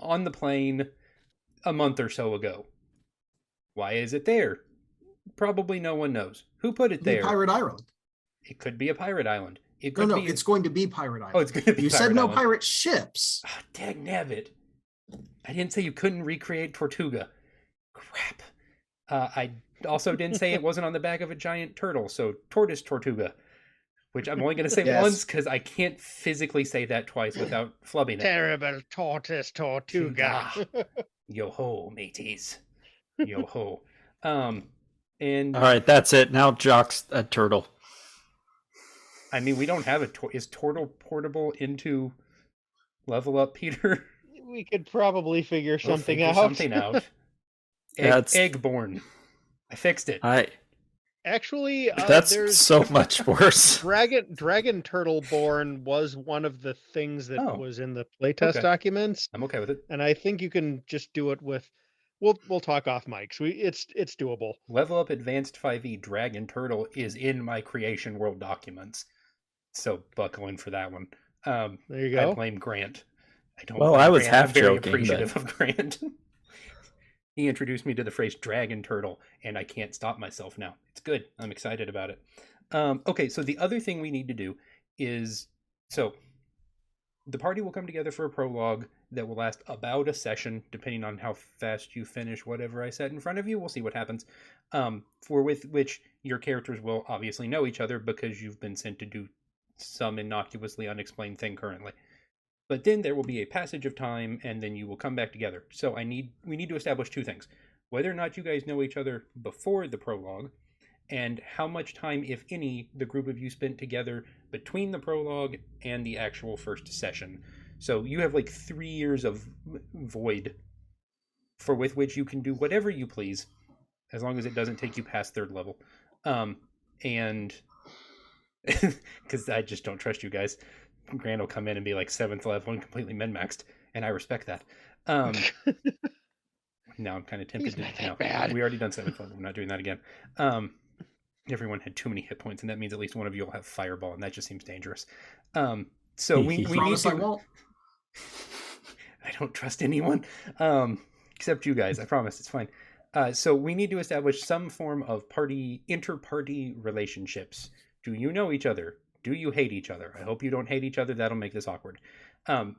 on the plane a month or so ago. Why is it there? Probably no one knows. Who put it there? Pirate Island. It could be a pirate island. It No, could no, be... it's going to be Pirate Island. Oh, it's going to be You pirate said no island. pirate ships. Oh, dagnabbit. I didn't say you couldn't recreate Tortuga. Crap. I also didn't say it wasn't on the back of a giant turtle, so Tortoise Tortuga. Which I'm only going to say Yes. once because I can't physically say that twice without flubbing it. Terrible tortoise tortuga. Yo ho, mateys. Yo ho. And All right, that's it. Now Jock's a turtle. I mean, we don't have is Turtle portable into Level Up, Peter? We could probably figure We'll something figure out. Something out. Eggborn. I fixed it. Actually, That's there's so much worse. Dragon Turtle Born was one of the things that Oh. was in the playtest Okay. documents, I'm okay with it. and I think you can just do it with. We'll talk off mics. It's doable. Level Up Advanced 5e Dragon Turtle is in my Creation World documents. So buckle in for that one. There you go. I blame Grant. I don't. Well, blame I was Grant. half I'm very joking, appreciative of Grant. He introduced me to the phrase dragon turtle, and I can't stop myself now. It's good. I'm excited about it. Okay, so the other thing we need to do is the party will come together for a prologue that will last about a session, depending on how fast you finish whatever I set in front of you. We'll see what happens. With which your characters will obviously know each other because you've been sent to do some innocuously unexplained thing currently. But then there will be a passage of time, and then you will come back together. So we need to establish 2 things: whether or not you guys know each other before the prologue, and how much time, if any, the group of you spent together between the prologue and the actual first session. So you have like 3 years of void with which you can do whatever you please, as long as it doesn't take you past 3rd level. And because I just don't trust you guys. Grant will come in and be like 7th level and completely min-maxed, and I respect that. Now I'm kind of tempted He's not to. that No, bad. we already done 7th level. We're not doing that again. Everyone had too many hit points, and that means at least one of you will have Fireball, and that just seems dangerous. So we need Promise to. I won't. I don't trust anyone, except you guys. I promise it's fine. So we need to establish some form of inter-party relationships. Do you know each other? Do you hate each other? I hope you don't hate each other. That'll make this awkward.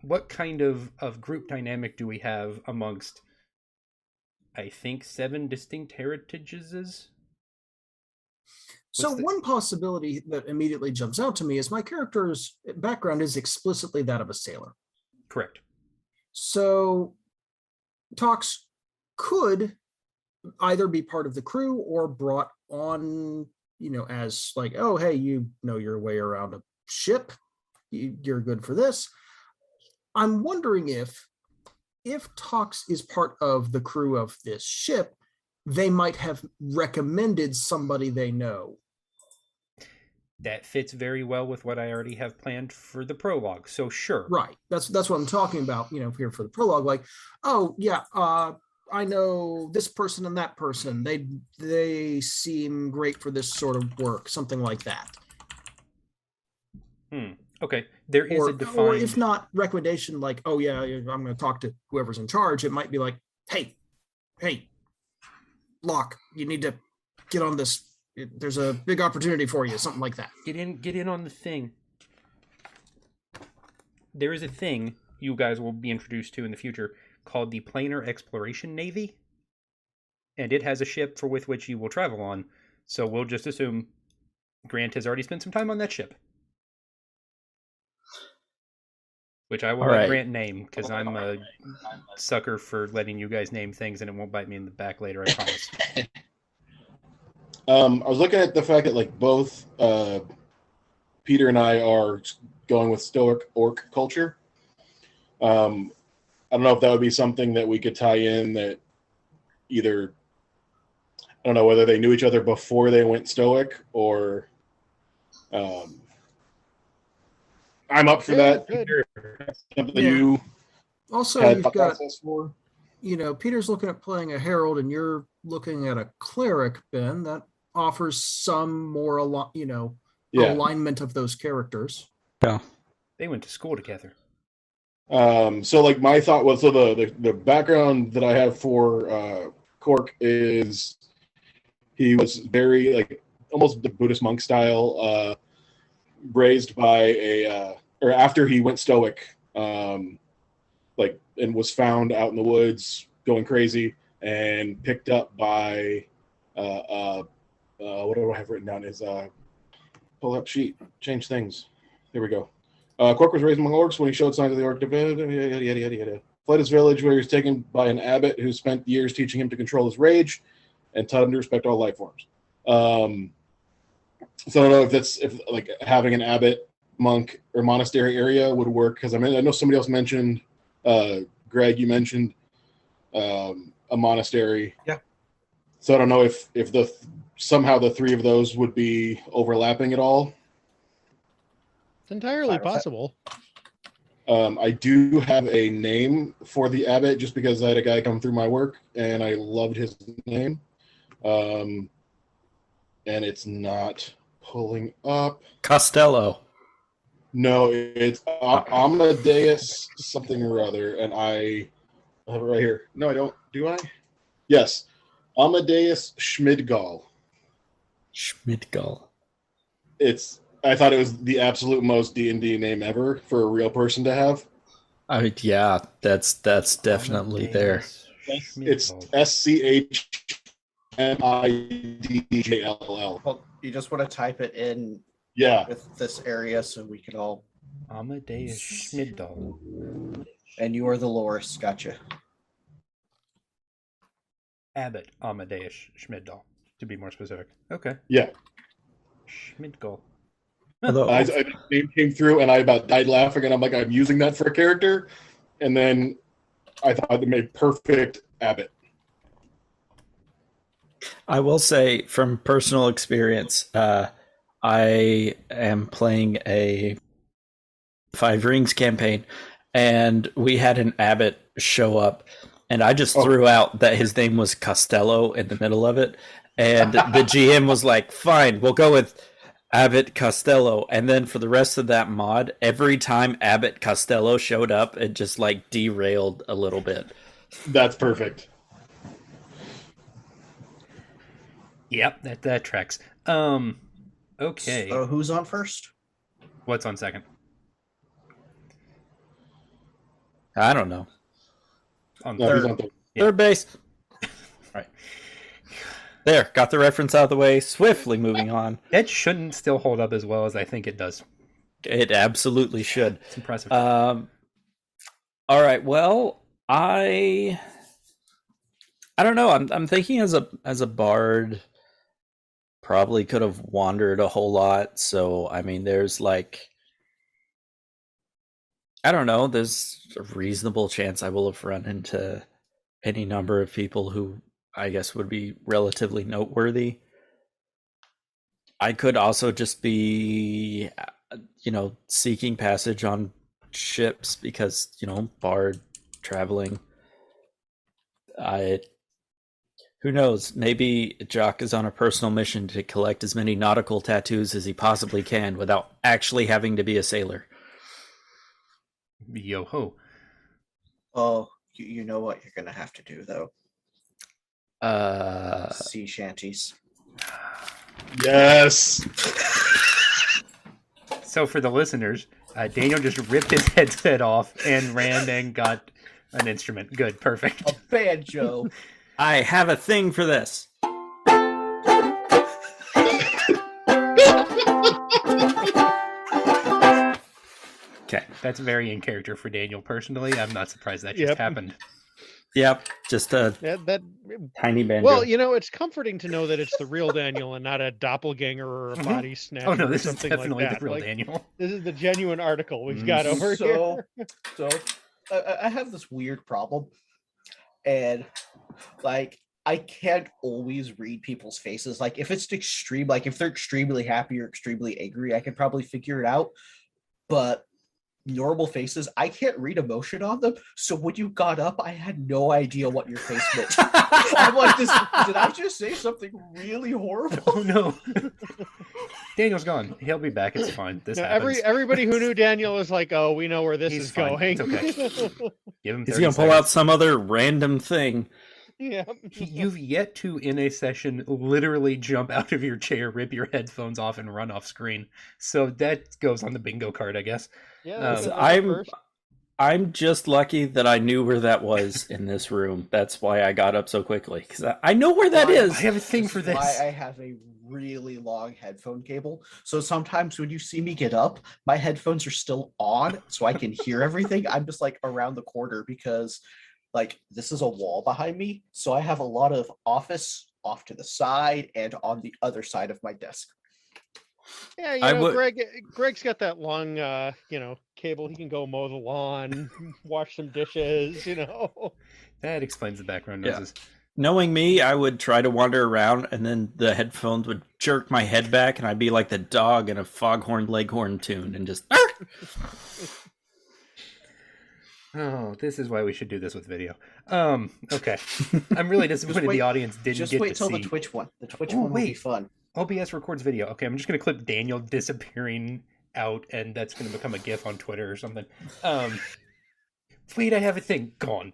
What kind of group dynamic do we have amongst, I think, 7 distinct heritages? So one possibility that immediately jumps out to me is my character's background is explicitly that of a sailor. Correct. So Tox could either be part of the crew or brought on, as like, oh, hey, you know your way around a ship. You're good for this. I'm wondering if Tox is part of the crew of this ship, they might have recommended somebody they know. That fits very well with what I already have planned for the prologue. So sure. Right. That's what I'm talking about, here for the prologue. Like, oh yeah, I know this person and that person. They seem great for this sort of work, something like that. Okay. There is a defined... Or if not recommendation, like, oh yeah, I'm going to talk to whoever's in charge. It might be like, hey, Locke, you need to get on this. There's a big opportunity for you, something like that. Get in on the thing. There is a thing you guys will be introduced to in the future called the Planar Exploration Navy. And it has a ship with which you will travel on. So we'll just assume Grant has already spent some time on that ship. Which I will let Grant name, because I'm a sucker for letting you guys name things and it won't bite me in the back later, I promise. I was looking at the fact that like both Peter and I are going with Stoic orc culture. I don't know if that would be something that we could tie in that either, I don't know whether they knew each other before they went Stoic or I'm up for that. Peter, something you also had you've got for. Peter's looking at playing a herald and you're looking at a cleric, Ben. That offers some more alignment of those characters. Yeah. They went to school together. So like my thought was, so the background that I have for Cork is he was very like almost the Buddhist monk style, raised by or after he went Stoic, like, and was found out in the woods going crazy and picked up by what do I have written down is pull up sheet, change things. Here we go. Cork was raised among orcs. When he showed signs of the orc divinity, fled his village where he was taken by an abbot who spent years teaching him to control his rage and taught him to respect all life forms. So I don't know if like having an abbot, monk, or monastery area would work, because I know somebody else mentioned, Greg, you mentioned a monastery. Yeah. So I don't know if somehow the three of those would be overlapping at all. It's entirely possible. I do have a name for the abbot just because I had a guy come through my work and I loved his name. And it's not pulling up. Costello. No, it's Amadeus something or other, and I have it right here. No, I don't. Do I? Yes. Amadeus Schmidgall. Schmidgall. I thought it was the absolute most D&D name ever for a real person to have. Yeah, that's definitely there. It's SCHMIDJLL. Well, you just want to type it in with this area so we can all... Amadeus Schmidgall. And you are the Loris. Gotcha. Abbot Amadeus Schmidgall, to be more specific. Okay. Yeah. Schmidgall. The name came through and I about died laughing, and I'm like, I'm using that for a character. And then I thought it made perfect abbot. I will say from personal experience, I am playing a Five Rings campaign, and we had an abbot show up, and I just threw out that his name was Costello in the middle of it, and the GM was like, fine, we'll go with Abbot Costello. And then for the rest of that mod, every time Abbot Costello showed up, it just like derailed a little bit. That's perfect. Yep, that tracks. Okay. So who's on first? What's on second? I don't know. On No, third. he's on third. Third base. Right. There, got the reference out of the way. Swiftly moving on. That shouldn't still hold up as well as I think it does. It absolutely should. It's impressive. All right. Well, I don't know. I'm thinking as a bard, probably could have wandered a whole lot. So I mean, there's like, I don't know. There's a reasonable chance I will have run into any number of people who I guess would be relatively noteworthy. I could also just be, seeking passage on ships because, bard traveling. Who knows? Maybe Jock is on a personal mission to collect as many nautical tattoos as he possibly can without actually having to be a sailor. Yo ho. Oh, you know what you're going to have to do, though. Sea shanties. Yes. So for the listeners, Daniel just ripped his headset off and ran and got an instrument. Good, perfect. A banjo. I have a thing for this. Okay, that's very in character for Daniel personally. I'm not surprised that just happened. Yep, just a tiny banjo. Well, it's comforting to know that it's the real Daniel and not a doppelganger or a body snatcher. Oh no, this or is something definitely like that. the real Daniel. This is the genuine article we've got over here. So I have this weird problem, and like I can't always read people's faces. Like if it's extreme, like if they're extremely happy or extremely angry, I can probably figure it out. But normal faces, I can't read emotion on them. So when you got up, I had no idea what your face meant. I'm like, did I just say something really horrible? Oh no. Daniel's gone. He'll be back. It's fine. This happens. Everybody who knew Daniel is like, oh, we know where this is fine. going. It's okay. Give him 30 He's gonna pull out some other random thing. Yeah. You've yet to, in a session, literally jump out of your chair, rip your headphones off, and run off screen. So that goes on the bingo card, I guess. Yeah, I'm just lucky that I knew where that was in this room. That's why I got up so quickly, because I know where that is. I have a thing for this. Why I have a really long headphone cable. So sometimes when you see me get up, my headphones are still on, so I can hear everything. I'm just like around the corner because like this is a wall behind me. So I have a lot of office off to the side and on the other side of my desk. Yeah, Greg's got that long, cable. He can go mow the lawn, wash some dishes, That explains the background noises. Yeah. Knowing me, I would try to wander around, and then the headphones would jerk my head back, and I'd be like the dog in a Foghorn Leghorn tune, and just... Oh, this is why we should do this with video. Okay. I'm really disappointed the audience didn't get to see. Just wait till the Twitch one. The Twitch one will be fun. OBS records video. Okay, I'm just going to clip Daniel disappearing out, and that's going to become a GIF on Twitter or something. Wait, I have a thing. Gone.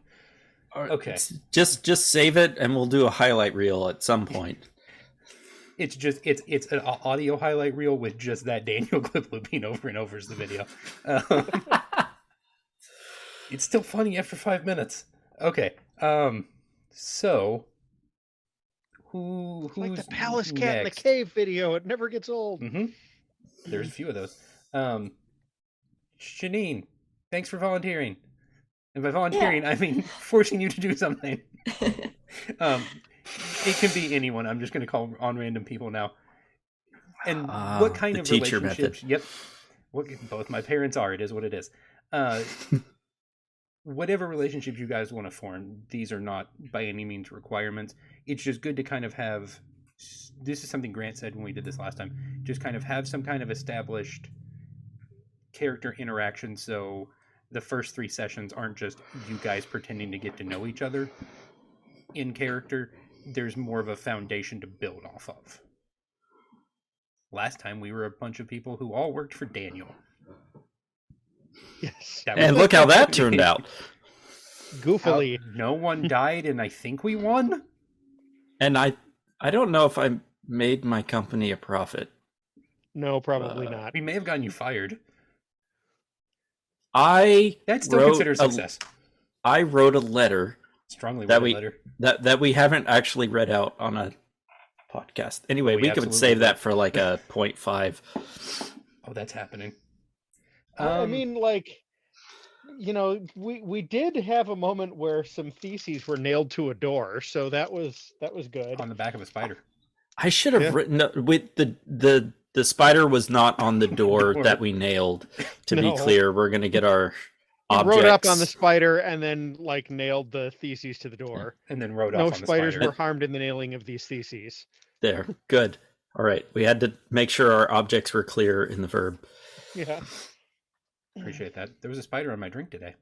Okay. Just save it, and we'll do a highlight reel at some point. It's an audio highlight reel with just that Daniel clip looping over and over as the video. It's still funny after 5 minutes. Okay. So who's like the palace cat in the next? cave video? It never gets old. Mm-hmm. There's a few of those. Shaneen, thanks for volunteering. And by volunteering, I mean forcing you to do something. It can be anyone. I'm just going to call on random people now. And what kind of relationships? Method. Yep. Both my parents are. It is what it is. Whatever relationships you guys want to form, these are not by any means requirements. It's just good to kind of have, this is something Grant said when we did this last time, just kind of have some kind of established character interaction, so the first 3 sessions aren't just you guys pretending to get to know each other in character. There's more of a foundation to build off of. Last time we were a bunch of people who all worked for Daniel. Yes. And look how that turned out. Goofily. No one died, and I think we won. And I don't know if I made my company a profit. No, probably not. We may have gotten you fired. That's still considered success. I wrote a letter. Strongly worded letter. That we haven't actually read out on a podcast. Anyway, we could absolutely save will. that for like a 0.5. Oh, that's happening. I mean, like, you know, we did have a moment where some theses were nailed to a door, so that was good. On the back of a spider. I should have written with the spider was not on the door that we nailed. To be clear, we're gonna get our objects. Wrote up on the spider and then like nailed the theses to the door. And then wrote no off on the spiders spider. were harmed in the nailing of these theses. There, good. All right, we had to make sure our objects were clear in the verb. Yeah. Appreciate that. There was a spider on my drink today.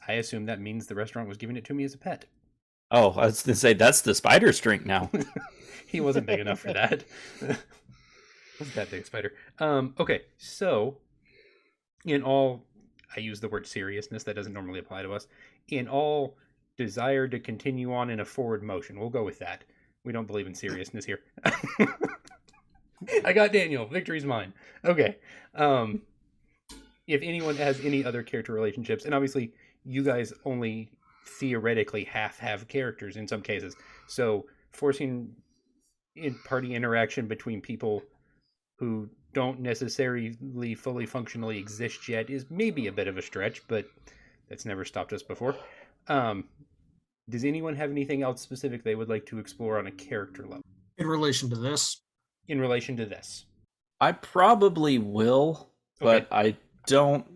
I assume that means the restaurant was giving it to me as a pet. Oh, I was going to say, that's the spider's drink now. He wasn't big enough for that. Wasn't that big spider. Okay, so in all, I use the word seriousness, that doesn't normally apply to us. In all desire to continue on in a forward motion, we'll go with that. We don't believe in seriousness here. I got Daniel. Victory's mine. Okay. If anyone has any other character relationships, and obviously you guys only theoretically half have characters in some cases, so forcing party interaction between people who don't necessarily fully functionally exist yet is maybe a bit of a stretch, but that's never stopped us before. Does anyone have anything else specific they would like to explore on a character level? In relation to this? In relation to this. I probably will, but I don't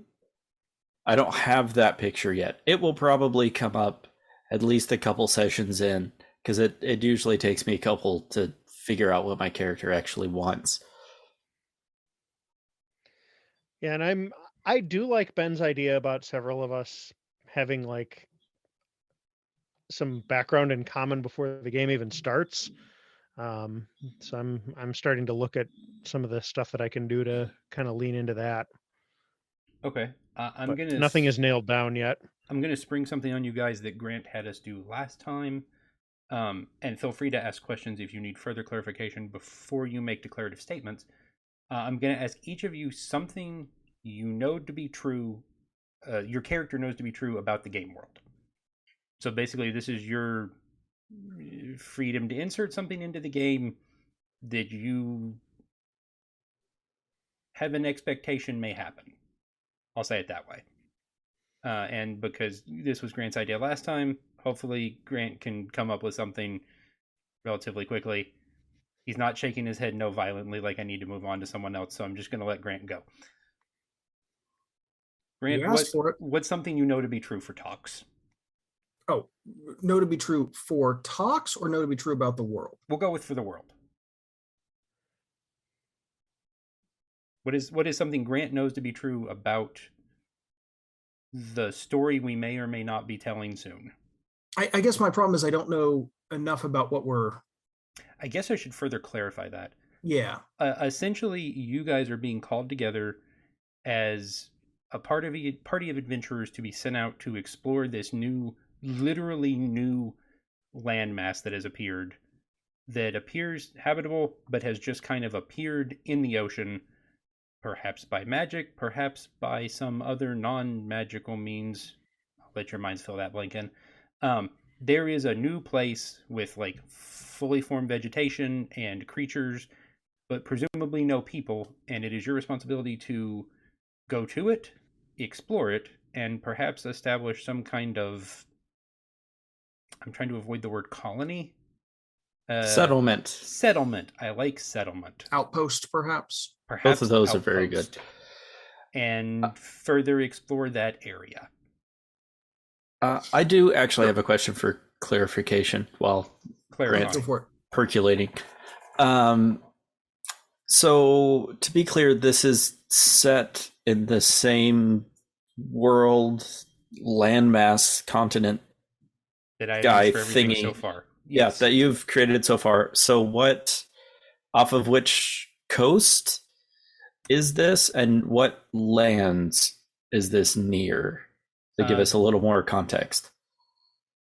have that picture yet. It will probably come up at least a couple sessions in, because it usually takes me a couple to figure out what my character actually wants. Yeah, and I do like Ben's idea about several of us having like some background in common before the game even starts. So I'm starting to look at some of the stuff that I can do to kind of lean into that. Okay. Nothing is nailed down yet. I'm gonna spring something on you guys that Grant had us do last time. And feel free to ask questions if you need further clarification before you make declarative statements. I'm going to ask each of you something you know to be true, your character knows to be true about the game world. So basically, this is your freedom to insert something into the game that you have an expectation may happen. I'll say it that way. And because this was Grant's idea last time, hopefully Grant can come up with something relatively quickly. He's not shaking his head no violently like I need to move on to someone else, so I'm just going to let Grant go. Grant, what's something you know to be true for talks? Oh, know to be true for talks or know to be true about the world? We'll go with for the world. What is something Grant knows to be true about the story we may or may not be telling soon? I guess my problem is I don't know enough about what we're... I guess I should further clarify that. Yeah. Essentially, you guys are being called together as a party of adventurers to be sent out to explore this literally new landmass that has appeared, that appears habitable, but has just kind of appeared in the ocean, perhaps by magic, perhaps by some other non-magical means. I'll let your minds fill that blank in. There is a new place with like fully formed vegetation and creatures, but presumably no people, and it is your responsibility to go to it, explore it, and perhaps establish some kind of, I'm trying to avoid the word colony. Settlement. Settlement. I like settlement. Outpost, perhaps. Both of those are very good. And further explore that area. I do actually have a question for clarification while Grant's percolating. So to be clear, this is set in the same world, landmass, continent that I guy for everything thingy so far. Yes. Yeah, that you've created so far. So what, off of which coast is this, and what lands is this near? To give us a little more context.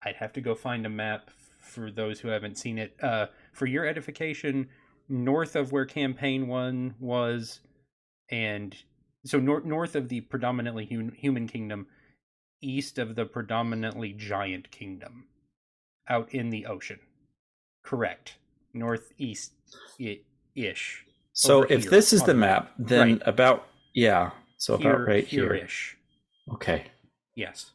I'd have to go find a map for those who haven't seen it. For your edification, north of where Campaign 1 was, and so north of the predominantly human kingdom, east of the predominantly giant kingdom, out in the ocean. Correct. northeast ish. So Over if here this is on the the map, then right. about so about right here. Here-ish. Okay. Yes.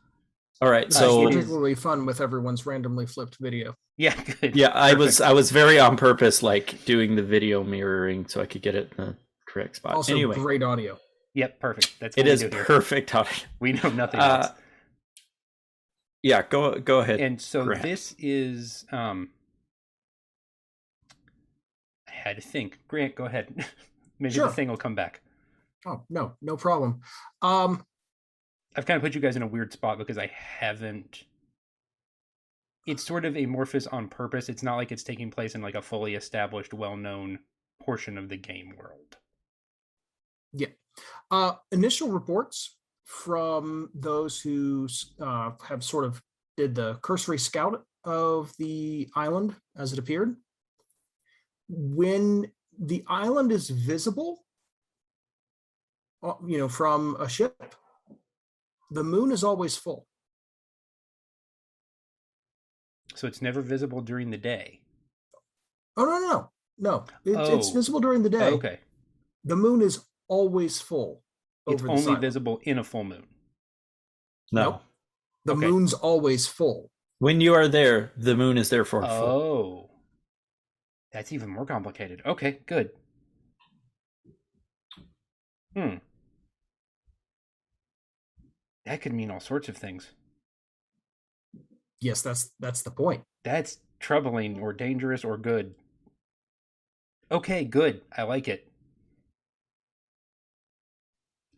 All right. This So is particularly fun with everyone's randomly flipped video. Yeah, good. yeah, Perfect. I was very on purpose, like doing the video mirroring so I could get it in the correct spot. Also, anyway, great audio. Yep, perfect. That's what it we is do here. perfect audio. We know nothing else. Yeah, go ahead. And so Grant. this is I had to think. Grant, go ahead. Maybe Sure. the thing will come back. Oh, no problem. I've kind of put you guys in a weird spot because I haven't. It's sort of amorphous on purpose. It's not like it's taking place in like a fully established, well-known portion of the game world. Yeah. Initial reports from those who have sort of did the cursory scout of the island as it appeared. When the island is visible, from a ship, the moon is always full. So it's never visible during the day. Oh, no. It's visible during the day. Okay. The moon is always full. It's over only this island. visible in a full moon. No. Nope. The Okay. moon's always full. When you are there, the moon is therefore full. Oh. That's even more complicated. Okay, good. That could mean all sorts of things. Yes, that's the point. That's troubling or dangerous or good. Okay, good. I like it.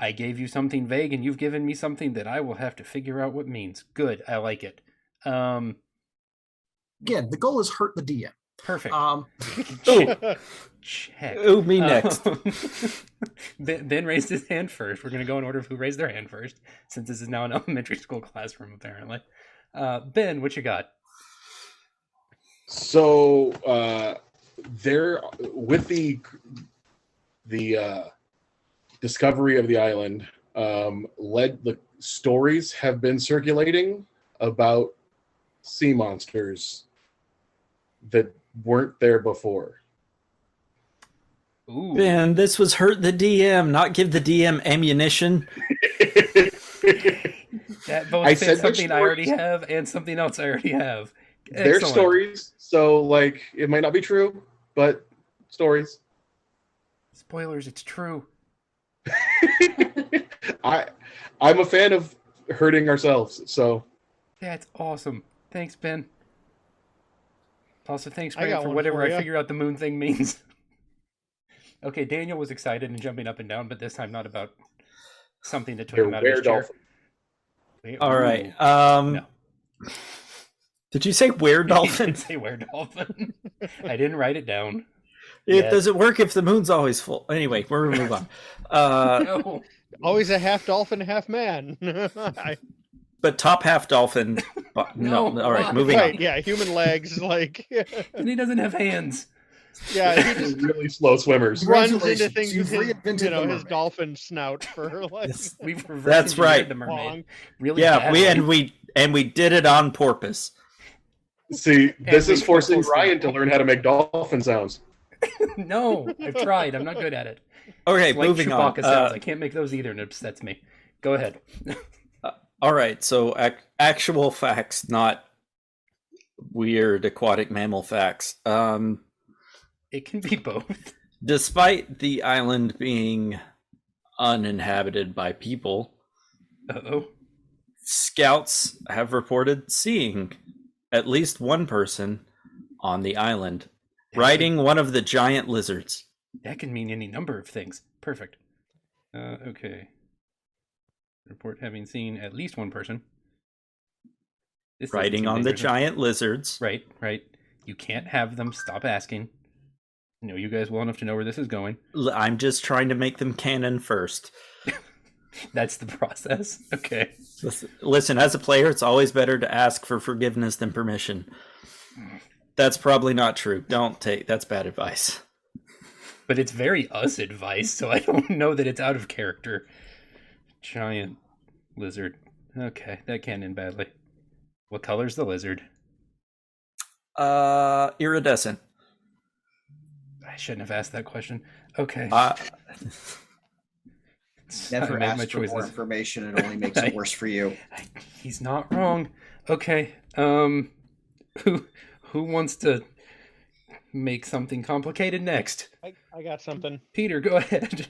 I gave you something vague and you've given me something that I will have to figure out what means. Good. I like it. Again, the goal is hurt the DM. Perfect. Check. Oh, me next. Ben raised his hand first. We're going to go in order of who raised their hand first, since this is now an elementary school classroom, apparently. Ben, what you got? So there, with the discovery of the island, the stories have been circulating about sea monsters that weren't there before. Ooh. Ben, this was hurt the DM, not give the DM ammunition. That both I fits said something they're I already stories. have and something else I already have. They're Excellent. stories, so like it might not be true, but stories. Spoilers, it's true. I'm a fan of hurting ourselves, so That's awesome. Thanks, Ben. Also, thanks, I Grant, got for one whatever for I ya. figure out the moon thing means. Okay, Daniel was excited and jumping up and down, but this time not about something that took they're him out of his chair. were-dolphin. All right. No. Did you say were He dolphin? didn't say where dolphin. I didn't write it down. It Yeah. doesn't work if the moon's always full. Anyway, we're gonna move on. No. Always a half dolphin, half man. But top half dolphin. No. No. All right, moving Right, on. yeah, human legs, like, And he doesn't have hands. yeah, he They're just really slow swimmers. runs into Congratulations, things you've with his, reinvented the his mermaid. dolphin snout for like. Yes. We've reversed That's engineered right. the mermaid. Wrong. Really Yeah, badly. we did it on purpose. See, this we is forcing posted- Ryan to learn how to make dolphin sounds. No, I've tried. I'm not good at it. Okay, Like moving on. Chewbacca sounds. I can't make those either, and it upsets me. Go ahead. All right, so actual facts, not weird aquatic mammal facts. It can be both. Despite the island being uninhabited by people, Uh-oh. scouts have reported seeing at least one person on the island riding one of the giant lizards. That can mean any number of things. Perfect. Okay. Report having seen at least one person. This doesn't Riding seem on the dangerous. giant lizards. Right. You can't have them. Stop asking. I know you guys well enough to know where this is going. I'm just trying to make them canon first. That's the process. Okay. Listen, as a player, it's always better to ask for forgiveness than permission. That's probably not true. That's bad advice. But it's very us advice, so I don't know that it's out of character. Giant lizard. Okay, that can't end badly. What color's the lizard? Iridescent. shouldn't have asked that question. Okay. Never ask for more information. It only makes it worse for you. He's not wrong. Okay. Who wants to make something complicated next? I got something. Peter, go ahead.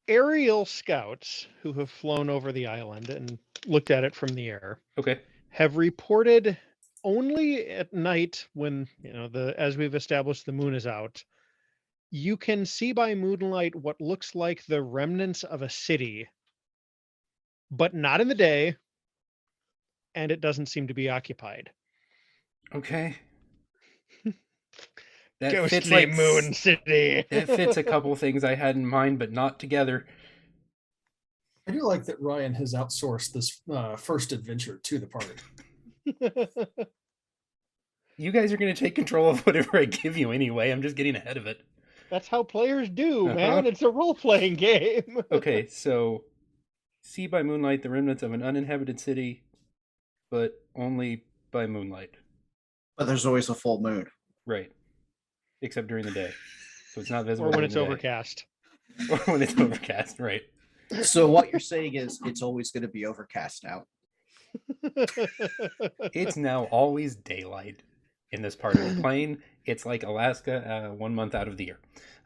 Aerial scouts who have flown over the island and looked at it from the air. Okay. Have reported only at night when, as we've established, the moon is out. You can see by moonlight what looks like the remnants of a city, but not in the day, and it doesn't seem to be occupied. Okay. Ghostly moon city. That fits a couple things I had in mind, but not together. I do like that Ryan has outsourced this first adventure to the party. You guys are going to take control of whatever I give you anyway. I'm just getting ahead of it. That's how players do, man. It's a role-playing game. Okay, so see by moonlight the remnants of an uninhabited city, but only by moonlight. But there's always a full moon. Right. Except during the day. So it's not visible. Or when it's overcast. Or when it's overcast, right. So what you're saying is it's always going to be overcast now. It's now always daylight in this part of the plane. It's like Alaska 1 month out of the year.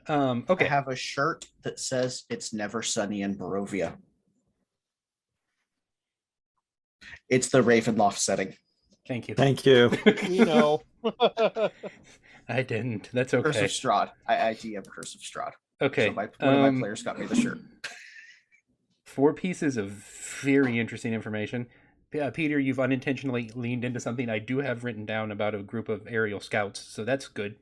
Okay. I have a shirt that says it's never sunny in Barovia. It's the Ravenloft setting. Thank you. Thank you. We know. I didn't. That's okay. Curse of Strahd. I DM Curse of Strahd. Okay. So one of my players got me the shirt. 4 pieces of very interesting information. Peter, you've unintentionally leaned into something I do have written down about a group of aerial scouts, so that's good.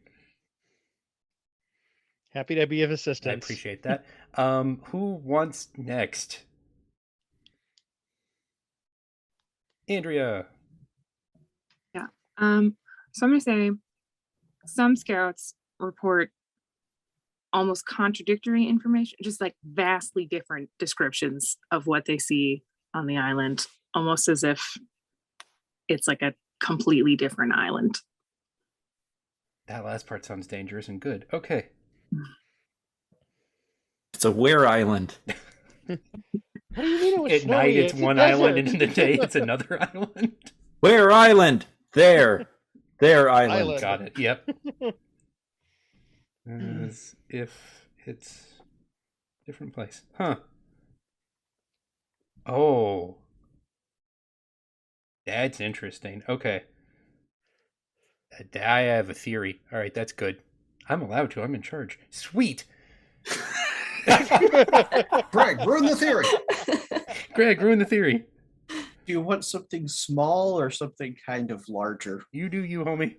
Happy to be of assistance. I appreciate that. Who wants next? Andrea. Yeah. So I'm going to say some scouts report almost contradictory information, just like vastly different descriptions of what they see on the island, almost as if it's like a completely different island. That last part sounds dangerous and good. Okay. It's a where island. What do you mean it was At snowy? night it's one island, and in the day it's another island. Where island? There island. Got it. Yep. As if it's a different place. Huh. Oh. That's interesting. Okay. I have a theory. All right, that's good. I'm allowed to. I'm in charge. Sweet. Greg, ruin the theory. Greg, ruin the theory. Do you want something small or something kind of larger? You do you, homie.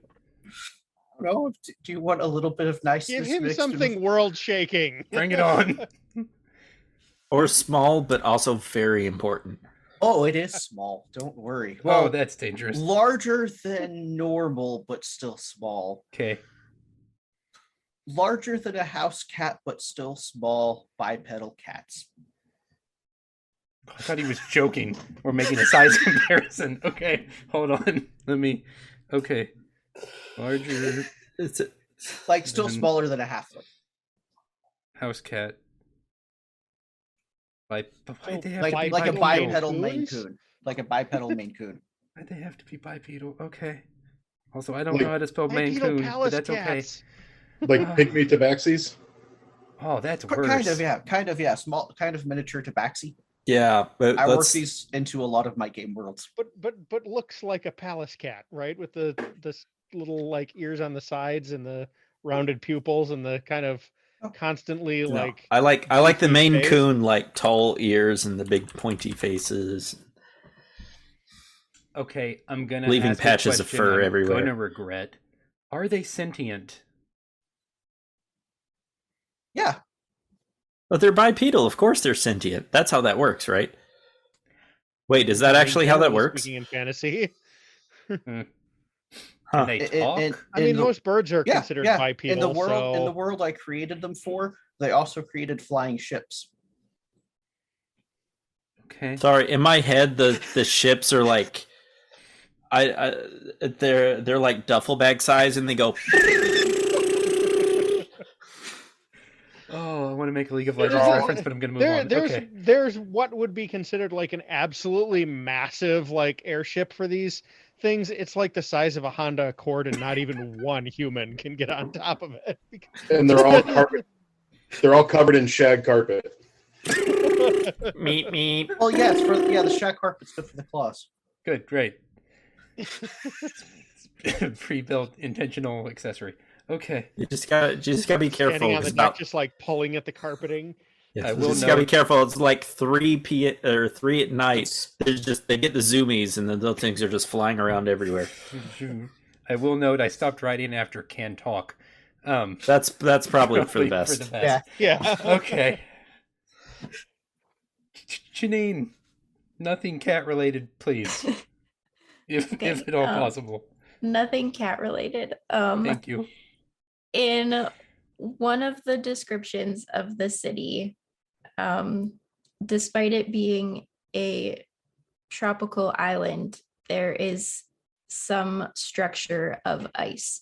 No, do you want a little bit of niceness? Give him something world-shaking. Bring it on. Or small, but also very important. Oh, it is small. Don't worry. Well, that's dangerous. Larger than normal, but still small. Okay. Larger than a house cat, but still small. Bipedal cats. I thought he was joking or making a size comparison. Okay, hold on. Okay. Larger. It's like still smaller than a halfling. House cat. Like a bipedal Maine Coon. Like a bipedal Maine Coon. Why'd they have to be bipedal? Okay. Also, I don't know how to spell Maine Coon, but that's okay. Like pygmy tabaxis? Oh, that's worse. Kind of, yeah. Small, kind of miniature tabaxi. Yeah, but I work these into a lot of my game worlds. But looks like a palace cat, right? With the little like ears on the sides and the rounded pupils and the kind of constantly like. I like the Maine Coon, like tall ears and the big pointy faces. Okay, I'm gonna leaving ask patches of fur everywhere. I'm gonna regret. Are they sentient? Yeah. But they're bipedal. Of course they're sentient. That's how that works, right? Wait, is that actually how that works? Speaking in fantasy. Can they talk? I mean, most birds are considered bipedal. In the world I created them for, they also created flying ships. Okay. Sorry, in my head, the ships are like, they're like duffel bag size, and they go. to make a League of Legends reference, but I'm going to move on. Okay. There's what would be considered like an absolutely massive like airship for these things. It's like the size of a Honda Accord, and not even one human can get on top of it. And they're all they're all covered in shag carpet. Meep. Well, yes, the shag carpet's good for the claws. Good, great. Pre-built intentional accessory. Okay. You just gotta be careful. Standing on the deck, just like pulling at the carpeting. Yes, I you will just note- gotta be careful. It's like 3 at night. They get the zoomies, and then those things are just flying around everywhere. I will note I stopped writing after can talk. That's probably for the best. Yeah. Okay. Shaneen, nothing cat related, please. If at all possible. Nothing cat related. Thank you. In one of the descriptions of the city, despite it being a tropical island, there is some structure of ice.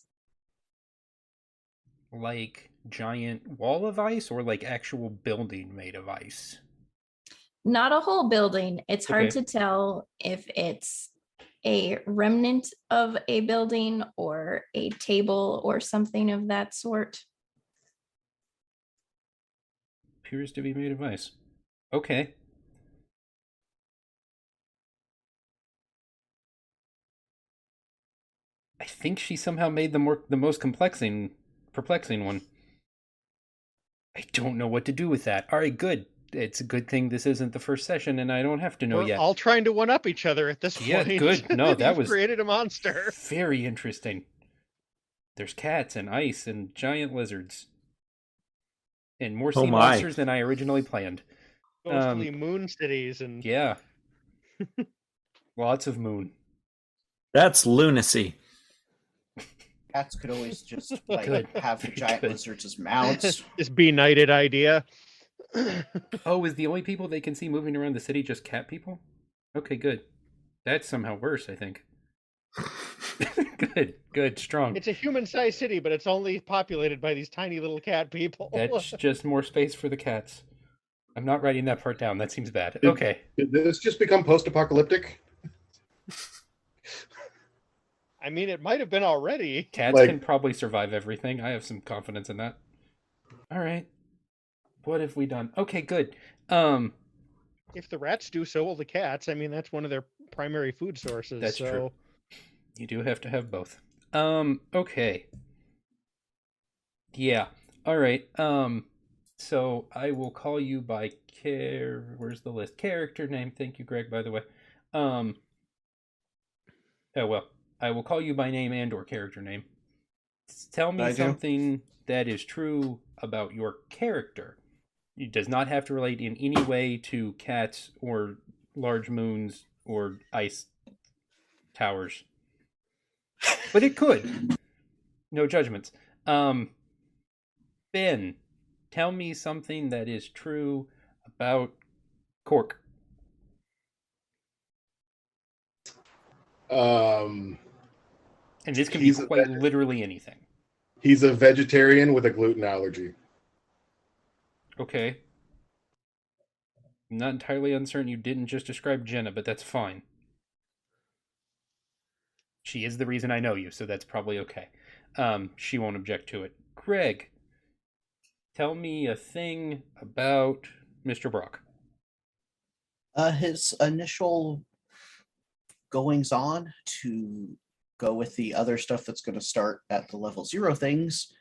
Like giant wall of ice or like actual building made of ice? Not a whole building. It's hard Okay. to tell if it's a remnant of a building or a table or something of that sort. Appears to be made of ice. Okay. I think she somehow made the most perplexing one. I don't know what to do with that. All right, good. It's a good thing this isn't the first session and I don't have to know We're yet. all trying to one up each other at this Yeah, point. good. No, that You've was created a monster. very interesting. There's cats and ice and giant lizards. And more sea monsters than I originally planned. Ghostly moon cities and Yeah. Lots of moon. That's lunacy. Cats could always just like Good. have the giant lizards as mounts. this benighted idea. Oh, is the only people they can see moving around the city just cat people? Okay, good. That's somehow worse, I think. Good, strong. It's a human-sized city, but it's only populated by these tiny little cat people. That's just more space for the cats. I'm not writing that part down. That seems bad. Okay. Did this just become post-apocalyptic? I mean, it might have been already. Cats can probably survive everything. I have some confidence in that. All right. What have we done? Okay, good. If the rats do, so will the cats. I mean, that's one of their primary food sources. That's true. You do have to have both. Okay. Yeah. All right. So I will call you by where's the list? Character name. Thank you, Greg, by the way. Oh well. I will call you by name and or character name. Tell me something that is true about your character. It does not have to relate in any way to cats or large moons or ice towers. But it could. No judgments. Ben, tell me something that is true about Cork. And this can be quite literally anything. He's a vegetarian with a gluten allergy. Okay. I'm not entirely uncertain you didn't just describe Jenna, but that's fine. She is the reason I know you, so that's probably okay. She won't object to it. Greg, tell me a thing about Mr. Brock. His initial goings on to go with the other stuff that's going to start at the level 0 things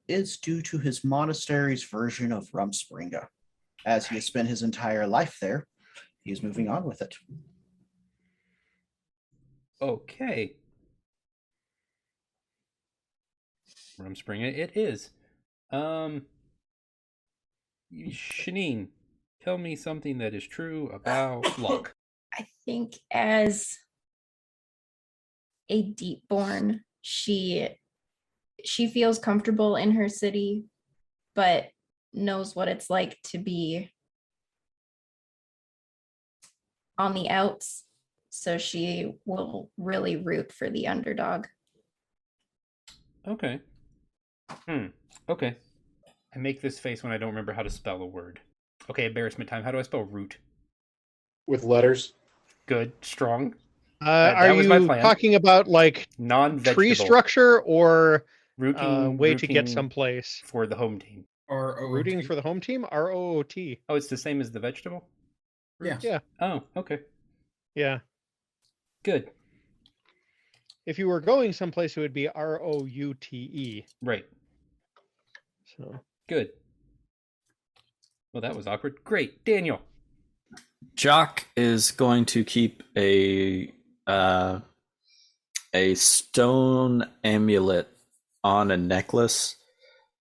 is due to his monastery's version of Rumspringa. As he has spent his entire life there, he is moving on with it. Okay. Rumspringa it is. Shaneen, tell me something that is true about luck. I think as a deep-born, she feels comfortable in her city, but knows what it's like to be on the outs. So she will really root for the underdog. Okay. Okay. I make this face when I don't remember how to spell a word. Okay, embarrassment time. How do I spell root? With letters. Good. Strong. Are that was my you plan. talking about like Non-vegetable. tree structure or Rooting, way to get rooting someplace? for the home team. Rooting for the home team? ROOT. Oh, it's the same as the vegetable? Yeah. Yeah. Oh, okay. Yeah. Good. If you were going someplace, it would be ROUTE. Right. So Good. Well, that was awkward. Great. Daniel. Jock is going to keep a stone amulet on a necklace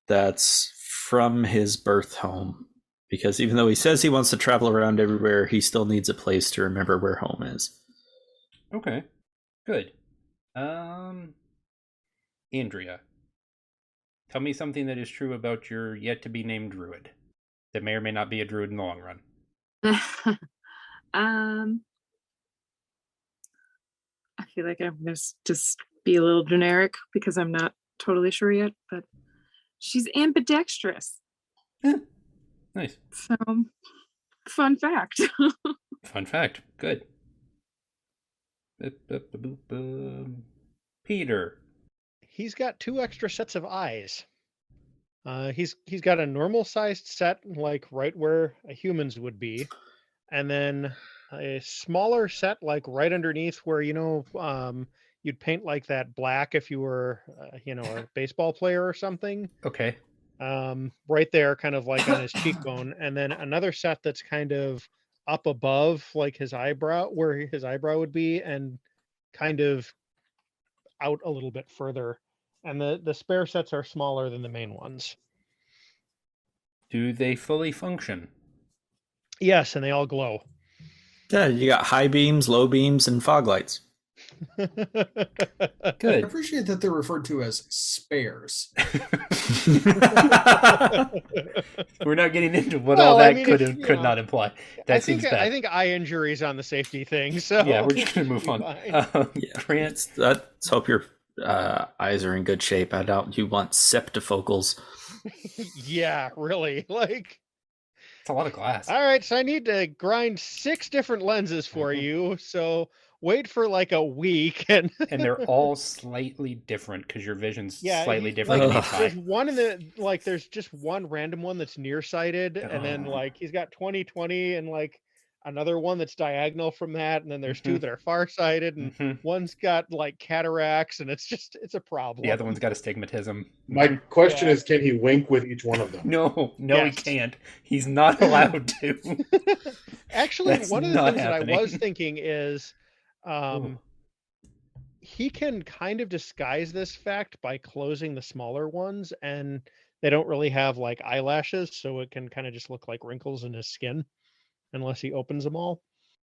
that's from his birth home, because even though he says he wants to travel around everywhere, he still needs a place to remember where home is. Okay. Good. Andrea. Tell me something that is true about your yet-to-be-named druid that may or may not be a druid in the long run. I feel like I'm going to just be a little generic because I'm not totally sure yet, but she's ambidextrous. Nice. So, fun fact. Fun fact. Good. Peter. he's got 2 extra sets of eyes. He's got a normal sized set, like right where a human's would be, and then a smaller set, like right underneath where you'd paint like that black if you were a baseball player or something. Okay. Right there, kind of like on his cheekbone, and then another set that's kind of up above, like his eyebrow, where his eyebrow would be, and kind of out a little bit further. And the spare sets are smaller than the main ones. Do they fully function? Yes, and they all glow. Yeah, you got high beams, low beams, and fog lights. I Good. appreciate that they're referred to as spares. We're not getting into what all that could not imply. That seems bad. I think eye injuries on the safety thing. So yeah, we're just gonna move on. Grant, let's hope your eyes are in good shape. I doubt you want septifocals. Yeah, really. Like, it's a lot of glass. All right, so I need to grind 6 different lenses for you. So wait for like a week, and they're all slightly different because your vision's slightly different. Like, there's one in the there's just one random one that's nearsighted, and then like he's got 20/20 and like another one that's diagonal from that, and then there's 2 that are farsighted, and one's got like cataracts, and it's a problem. The other one's got astigmatism. My question is, can he wink with each one of them? No, he can't. He's not allowed to. Actually, one of the things that I was thinking is he can kind of disguise this fact by closing the smaller ones, and they don't really have like eyelashes, so it can kind of just look like wrinkles in his skin unless he opens them all.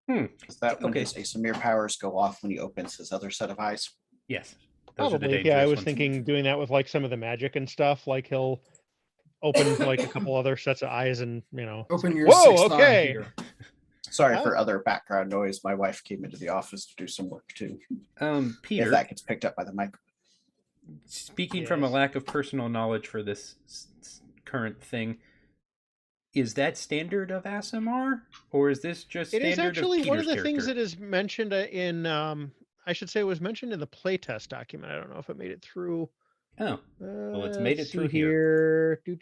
Is that when his Asimir powers go off when he opens his other set of eyes? Yes. Probably. Yeah, I was thinking doing that with like some of the magic and stuff. Like he'll open like a couple other sets of eyes and, Open your whoa, okay. Sorry for other background noise. My wife came into the office to do some work too. Peter, if that gets picked up by the mic. Speaking from a lack of personal knowledge for this current thing, is that standard of ASMR, or is this just standard? It is actually one of the things that is mentioned in. I should say it was mentioned in the playtest document. I don't know if it made it through. Oh, well, it's made it through here. 2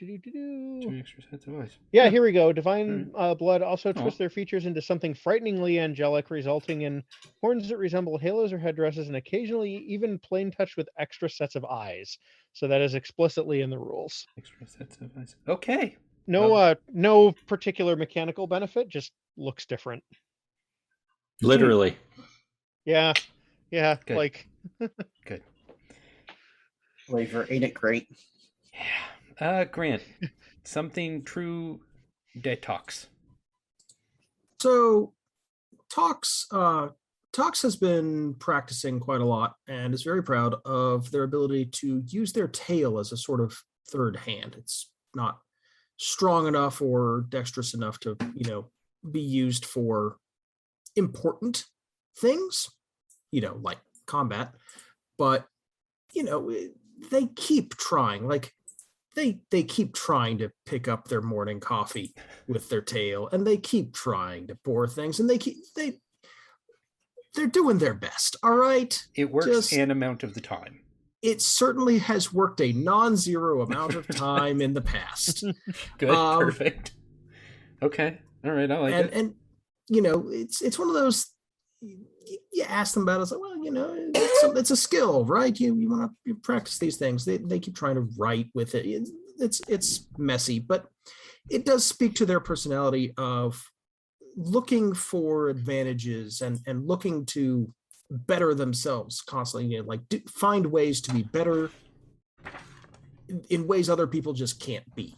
extra sets of eyes. Yeah, here we go. Divine blood also twists their features into something frighteningly angelic, resulting in horns that resemble halos or headdresses, and occasionally even plain touched with extra sets of eyes. So that is explicitly in the rules. Extra sets of eyes. Okay. No particular mechanical benefit, just looks different. Literally. Yeah. Good. Like good. Flavor, ain't it great? Yeah. Grant, something true detox. So Tox has been practicing quite a lot and is very proud of their ability to use their tail as a sort of third hand. It's not strong enough or dexterous enough to, be used for important things, like combat. But, they keep trying. Like they keep trying to pick up their morning coffee with their tail, and they keep trying to pour things, and they're doing their best. All right, it works an amount of the time. It certainly has worked a non-zero amount of time in the past. Good, perfect. Okay, all right, I like it. And it's one of those. You ask them about it, it's like, well, it's a skill, right? You want to practice these things. They keep trying to write with it. It's messy, but it does speak to their personality of looking for advantages and looking to better themselves constantly. Find ways to be better in ways other people just can't be.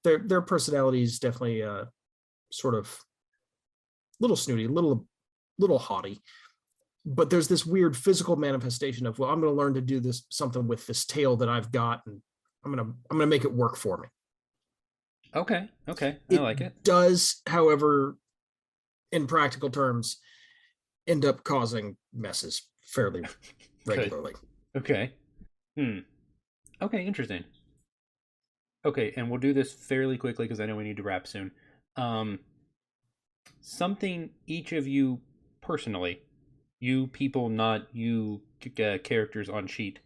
Their personality is definitely sort of little snooty, little haughty, but there's this weird physical manifestation of, well, I'm going to learn to do something with this tail that I've got, and I'm going to make it work for me. Okay, I like it. Does, however, in practical terms, end up causing messes fairly regularly. Okay. Okay, interesting. Okay, and we'll do this fairly quickly because I know we need to wrap soon. Something each of you personally, you people, not you characters on sheet,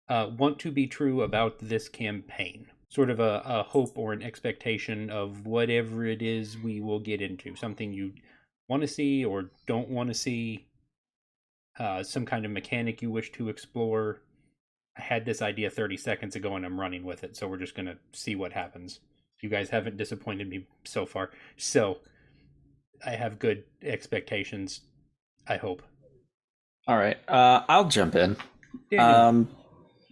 want to be true about this campaign. Sort of a hope or an expectation of whatever it is we will get into. Something you want to see or don't want to see. Some kind of mechanic you wish to explore. I had this idea 30 seconds ago and I'm running with it, so we're just going to see what happens. You guys haven't disappointed me so far. So I have good expectations, I hope. All right. I'll jump in.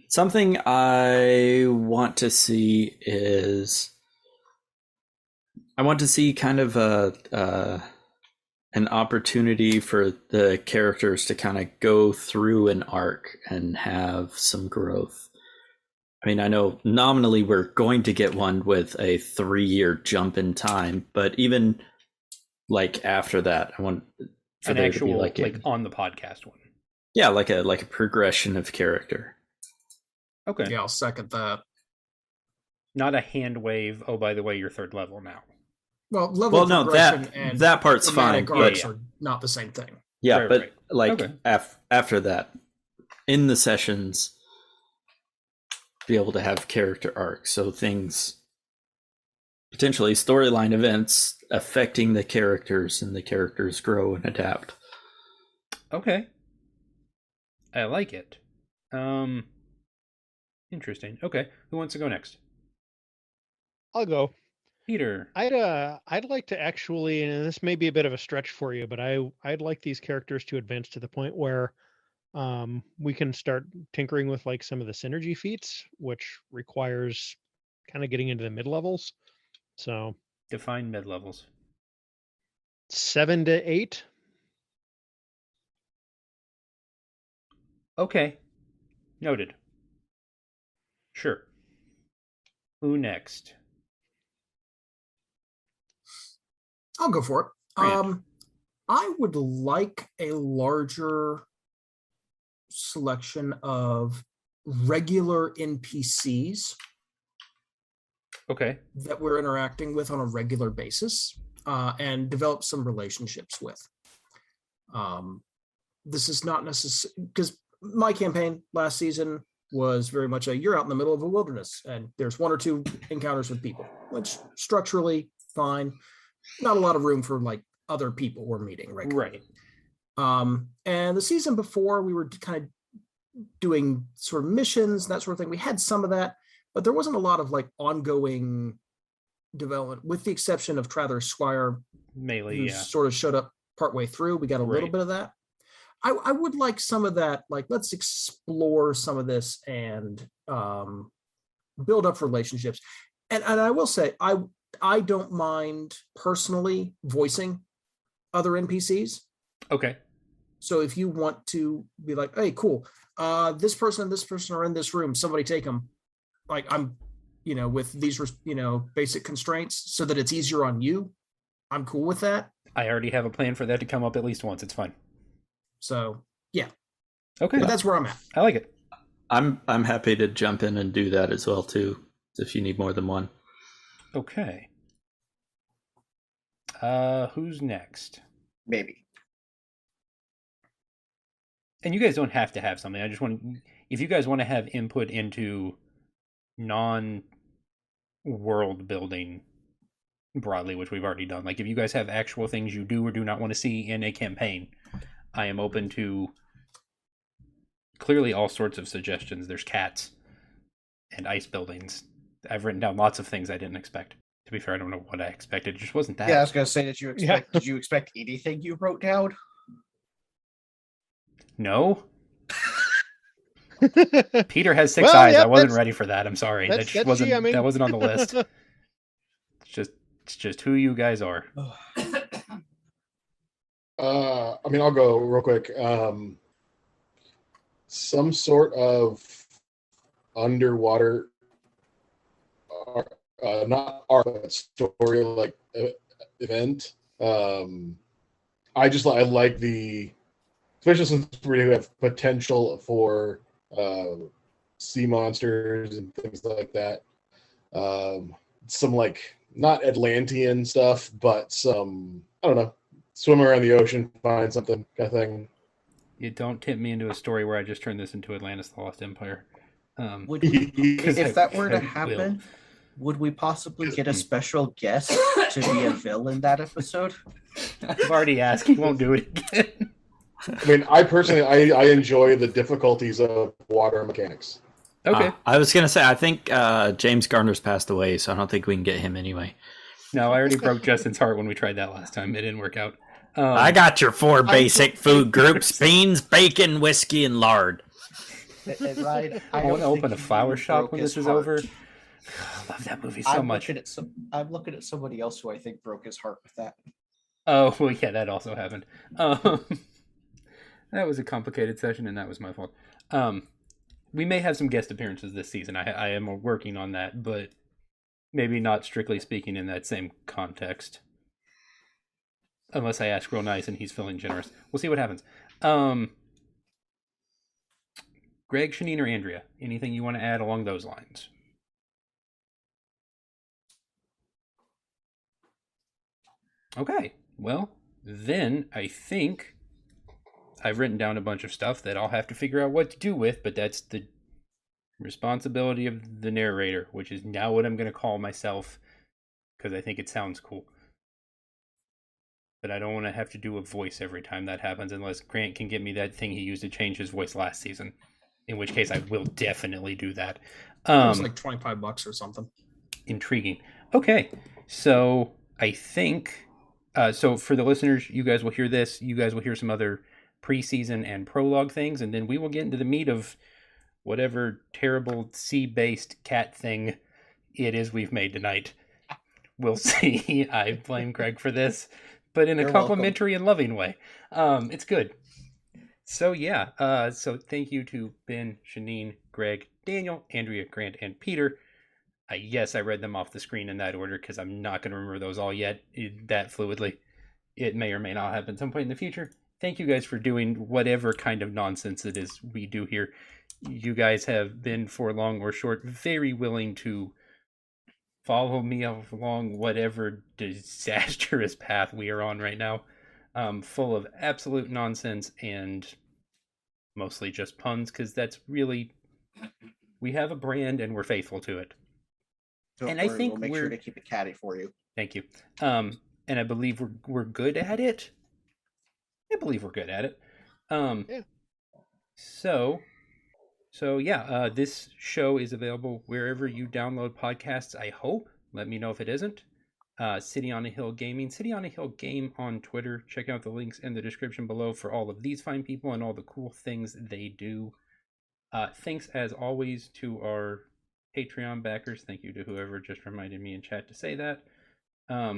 Something I want to see is I want to see kind of an opportunity for the characters to kind of go through an arc and have some growth. I mean, I know nominally we're going to get one with a 3-year jump in time, but even like after that, I want for an there actual to be like on the podcast one. Yeah, like a progression of character. Okay. Yeah, I'll second that. Not a hand wave. Oh, by the way, you're 3rd level now. Well, no, that part's fine. Arcs are not the same thing. Yeah, right, but right. Like okay. After that, in the sessions, be able to have character arcs, so things potentially storyline events affecting the characters, and the characters grow and adapt. Okay, I like it. Interesting. Okay, who wants to go next? I'll go. Peter. I'd like to actually, and this may be a bit of a stretch for you, but I'd like these characters to advance to the point where we can start tinkering with like some of the synergy feats, which requires kind of getting into the mid levels. So define mid levels. 7 to 8. Okay, noted. Sure. Who next? I'll go for it. I would like a larger selection of regular NPCs. Okay. That we're interacting with on a regular basis, and develop some relationships with. This is not necessary because my campaign last season was very much you're out in the middle of a wilderness and there's 1 or 2 encounters with people, which structurally fine. Not a lot of room for like other people we're meeting regularly. Right. And the season before we were kind of doing sort of missions, that sort of thing. We had some of that, but there wasn't a lot of like ongoing development, with the exception of Traveler Squire, Melee, who sort of showed up partway through. We got a little bit of that. I would like some of that. Like, let's explore some of this and build up relationships. And I will say, I don't mind personally voicing other NPCs. Okay. So if you want to be like, hey, cool, this person are in this room, somebody take them. Like, I'm, with these, basic constraints so that it's easier on you. I'm cool with that. I already have a plan for that to come up at least once. It's fine. So, yeah. Okay. But that's where I'm at. I like it. I'm happy to jump in and do that as well too, if you need more than one. Okay. Who's next? Maybe. And you guys don't have to have something. I just want, if you guys want to have input into non-world building broadly, which we've already done. Like if you guys have actual things you do or do not want to see in a campaign, I am open to clearly all sorts of suggestions. There's cats and ice buildings. I've written down lots of things I didn't expect. To be fair, I don't know what I expected. It just wasn't that. Yeah, I was gonna say, did you expect anything you wrote down? No. Peter has six eyes. I wasn't ready for that. I'm sorry. That wasn't on the list. It's just who you guys are. I mean, I'll go real quick. Some sort of underwater, not art, but story like event. I like the, especially since we do have potential for sea monsters and things like that. Some like not Atlantean stuff, but some, I don't know, swim around the ocean, find something kind of thing. You don't tip me into a story where I just turned this into Atlantis: The Lost Empire. If that were to happen, would we possibly get a special guest to be a villain that episode? I've already asked. He won't do it again. I mean, I personally, I enjoy the difficulties of water mechanics. Okay. I was going to say, I think James Garner's passed away, so I don't think we can get him anyway. No, I already broke Justin's heart when we tried that last time. It didn't work out. I got your 4 basic food groups: beans, bacon, whiskey, and lard. And Ryan, I want to open a flower shop when this is over. I love that movie so much. I'm looking at somebody else who I think broke his heart with that. Oh, well, yeah, that also happened. That was a complicated session, and that was my fault. We may have some guest appearances this season. I am working on that, but maybe not strictly speaking in that same context. Unless I ask real nice and he's feeling generous. We'll see what happens. Greg, Shaneen, or Andrea, anything you want to add along those lines? Okay, well, then I think I've written down a bunch of stuff that I'll have to figure out what to do with, but that's the responsibility of the narrator, which is now what I'm going to call myself because I think it sounds cool. But I don't want to have to do a voice every time that happens unless Grant can get me that thing he used to change his voice last season. In which case I will definitely do that. It was like $25 or something. Intriguing. Okay, so I think... so for the listeners, you guys will hear this. You guys will hear some other preseason and prologue things, and then we will get into the meat of whatever terrible sea-based cat thing it is we've made tonight. We'll see. I blame Greg for this, but in a complimentary and loving way. It's good. So yeah, so thank you to Ben, Shaneen, Greg, Daniel, Andrea, Grant, and Peter. Yes, I read them off the screen in that order because I'm not going to remember those all yet that fluidly. It may or may not happen at some point in the future. Thank you guys for doing whatever kind of nonsense it is we do here. You guys have been, for long or short, very willing to follow me along whatever disastrous path we are on right now. Full of absolute nonsense and mostly just puns, because that's really, we have a brand and we're faithful to it. Don't worry, I think we'll make sure to keep it catty for you. Thank you. And I believe we're good at it. I believe we're good at it. Yeah. So yeah, this show is available wherever you download podcasts, I hope. Let me know if it isn't. City on a Hill Gaming, City on a Hill Game on Twitter. Check out the links in the description below for all of these fine people and all the cool things they do. Thanks as always to our Patreon backers. Thank you to whoever just reminded me in chat to say that. Let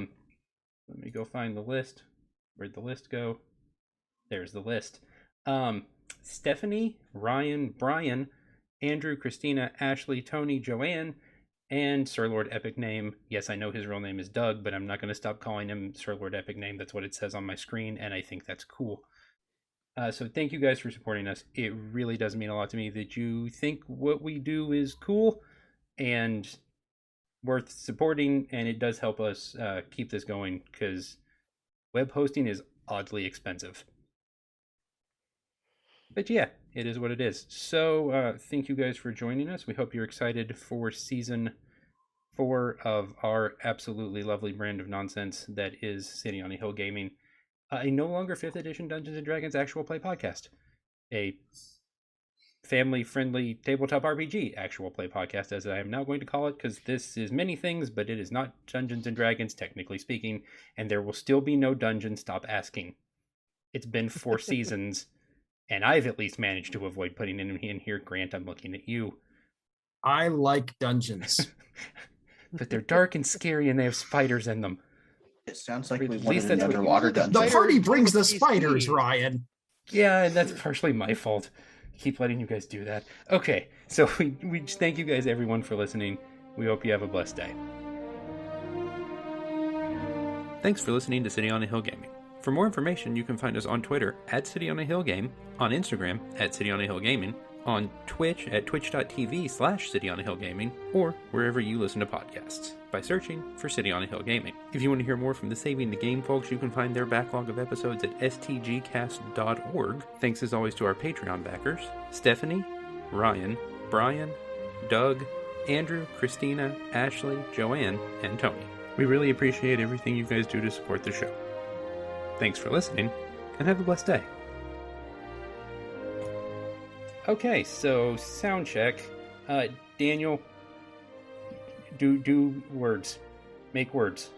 me go find the list. Where'd the list go? There's the list. Stephanie, Ryan, Brian, Andrew, Christina, Ashley, Tony, Joanne, and Sir Lord Epic Name. Yes, I know his real name is Doug, but I'm not going to stop calling him Sir Lord Epic Name. That's what it says on my screen, and I think that's cool. So thank you guys for supporting us. It really does mean a lot to me that you think what we do is cool and worth supporting, and it does help us keep this going because web hosting is oddly expensive. But yeah, it is what it is. So thank you guys for joining us. We hope you're excited for season 4 of our absolutely lovely brand of nonsense that is City on a Hill Gaming, a no longer 5th edition Dungeons & Dragons actual play podcast, a family-friendly tabletop RPG actual play podcast, as I am now going to call it, because this is many things, but it is not Dungeons & Dragons, technically speaking, and there will still be no dungeons. Stop asking. It's been 4 seasons, and I've at least managed to avoid putting in here. Grant, I'm looking at you. I like dungeons. But they're dark and scary, and they have spiders in them. It sounds like we At wanted least an that's what underwater you- dungeon. The party brings the spiders, Ryan. Yeah, and that's partially my fault. Keep letting you guys do that. Okay, so we just thank you guys, everyone, for listening. We hope you have a blessed day. Thanks for listening to City on a Hill Gaming. For more information, you can find us on Twitter at City on a Hill Game, on Instagram at City on a Hill Gaming, on Twitch at twitch.tv/City on a Hill Gaming, or wherever you listen to podcasts by searching for City on a Hill Gaming. If you want to hear more from the Saving the Game folks, you can find their backlog of episodes at stgcast.org. Thanks as always to our Patreon backers, Stephanie, Ryan, Brian, Doug, Andrew, Christina, Ashley, Joanne, and Tony. We really appreciate everything you guys do to support the show. Thanks for listening, and have a blessed day. Okay, so sound check. Daniel, do words. Make words.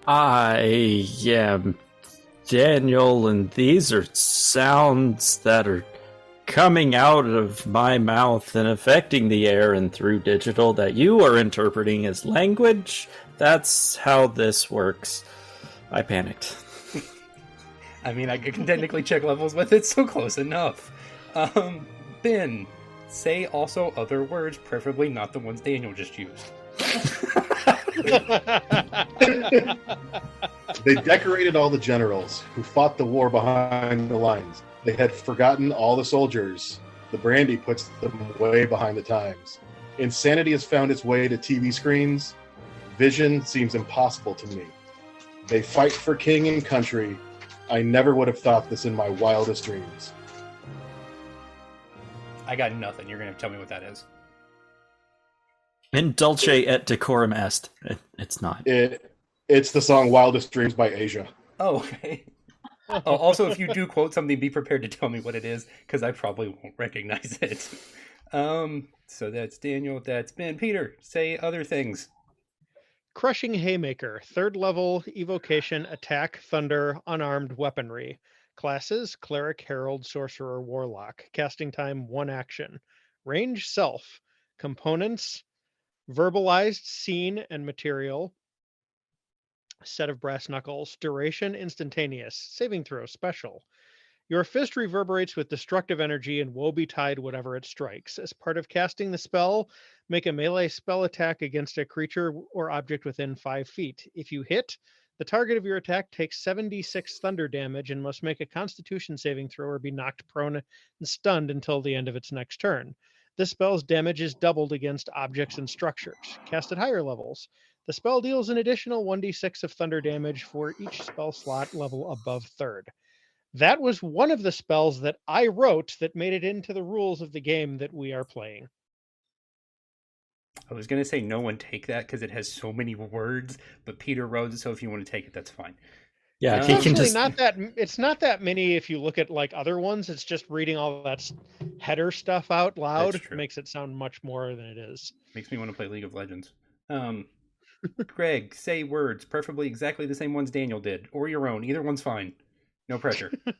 I am Daniel, and these are sounds that are coming out of my mouth and affecting the air and through digital that you are interpreting as language. That's how this works. I panicked. I mean, I can technically check levels with it, so close enough. Ben, say also other words, preferably not the ones Daniel just used. They decorated all the generals who fought the war behind the lines. They had forgotten all the soldiers. The brandy puts them way behind the times. Insanity has found its way to TV screens. Vision seems impossible to me. They fight for king and country. I never would have thought this in my wildest dreams. I got nothing. You're going to tell me what that is. In dulce et decorum est. It's not. It's the song Wildest Dreams by Asia. Oh, okay. Oh, also, if you do quote something, be prepared to tell me what it is, because I probably won't recognize it. So that's Daniel, that's Ben. Peter, say other things. Crushing Haymaker, 3rd level, evocation, attack, thunder, unarmed weaponry. Classes, Cleric, Herald, Sorcerer, Warlock. Casting time, 1 action. Range, Self. Components, verbalized, scene, and material. Set of brass knuckles. Duration, instantaneous. Saving throw, special. Your fist reverberates with destructive energy and woe betide whatever it strikes. As part of casting the spell, make a melee spell attack against a creature or object within 5 feet. If you hit, the target of your attack takes 76 thunder damage and must make a constitution saving throw or be knocked prone and stunned until the end of its next turn. This spell's damage is doubled against objects and structures. Cast at higher levels. The spell deals an additional 1d6 of thunder damage for each spell slot level above 3rd. That was one of the spells that I wrote that made it into the rules of the game that we are playing. I was going to say no one take that because it has so many words, but Peter wrote it, so if you want to take it, that's fine. Yeah, It's actually not that many if you look at like other ones. It's just reading all that header stuff out loud makes it sound much more than it is. Makes me want to play League of Legends. Greg, say words, preferably exactly the same ones Daniel did, or your own. Either one's fine. No pressure. I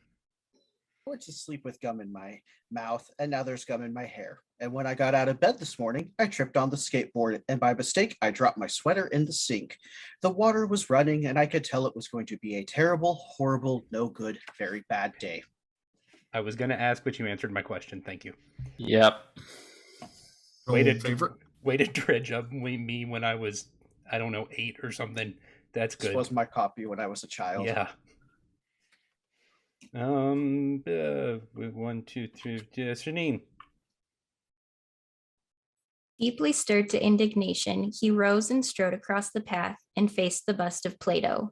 went to sleep with gum in my mouth, and now there's gum in my hair. And when I got out of bed this morning, I tripped on the skateboard, and by mistake, I dropped my sweater in the sink. The water was running, and I could tell it was going to be a terrible, horrible, no good, very bad day. I was going to ask, but you answered my question. Thank you. Yep. Way to dredge up me when I was, I don't know, 8 or something. That's good. This was my copy when I was a child. Yeah. 1, 2, 3. Shaneen. Deeply stirred to indignation, he rose and strode across the path and faced the bust of Plato.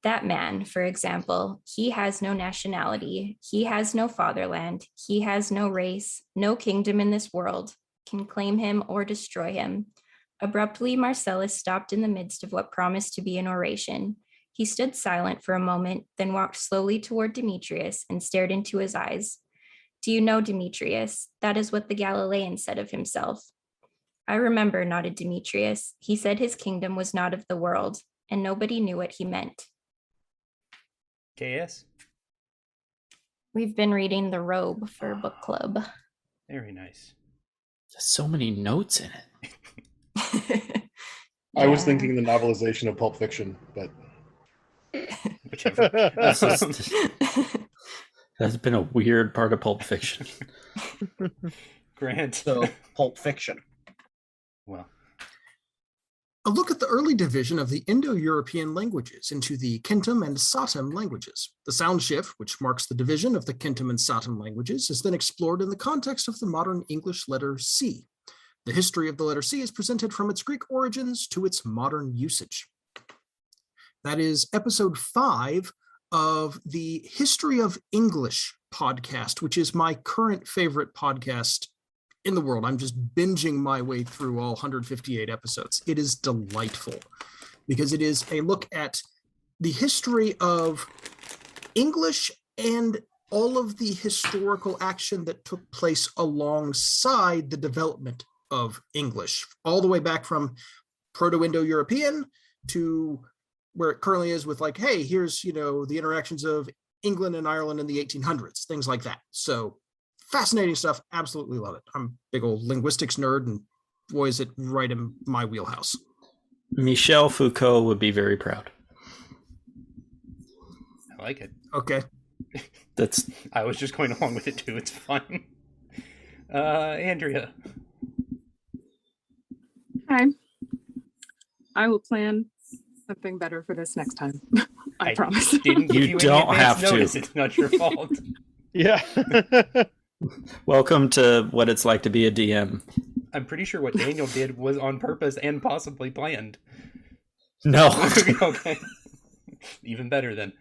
That man, for example, he has no nationality, he has no fatherland, he has no race, no kingdom in this world can claim him or destroy him. Abruptly, Marcellus stopped in the midst of what promised to be an oration. He stood silent for a moment, then walked slowly toward Demetrius and stared into his eyes. Do you know, Demetrius? That is what the Galilean said of himself. I remember, nodded Demetrius. He said his kingdom was not of the world, and nobody knew what he meant. KS? We've been reading The Robe for book club. Very nice. There's so many notes in it. I was thinking the novelization of Pulp Fiction, but whichever. That's been a weird part of Pulp Fiction. Grant. So, Pulp Fiction. Well, A look at the early division of the Indo-European languages into the Kintum and Satem languages. The sound shift, which marks the division of the Kintum and Satem languages, is then explored in the context of the modern English letter C. The history of the letter C is presented from its Greek origins to its modern usage. That is episode 5 of the History of English podcast, which is my current favorite podcast in the world. I'm just binging my way through all 158 episodes. It is delightful because it is a look at the history of English and all of the historical action that took place alongside the development of English, all the way back from Proto-Indo-European to where it currently is with like, hey, here's, the interactions of England and Ireland in the 1800s, things like that. So fascinating stuff. Absolutely love it. I'm a big old linguistics nerd, and boy, is it right in my wheelhouse. Michel Foucault would be very proud. I like it. Okay. I was just going along with it too. It's fun. Andrea. Hi. I will plan something better for this next time. I promise. Didn't give You don't have to. notice. It's not your fault. Yeah. Welcome to what it's like to be a DM. I'm pretty sure what Daniel did was on purpose and possibly planned. No. Okay. Even better then.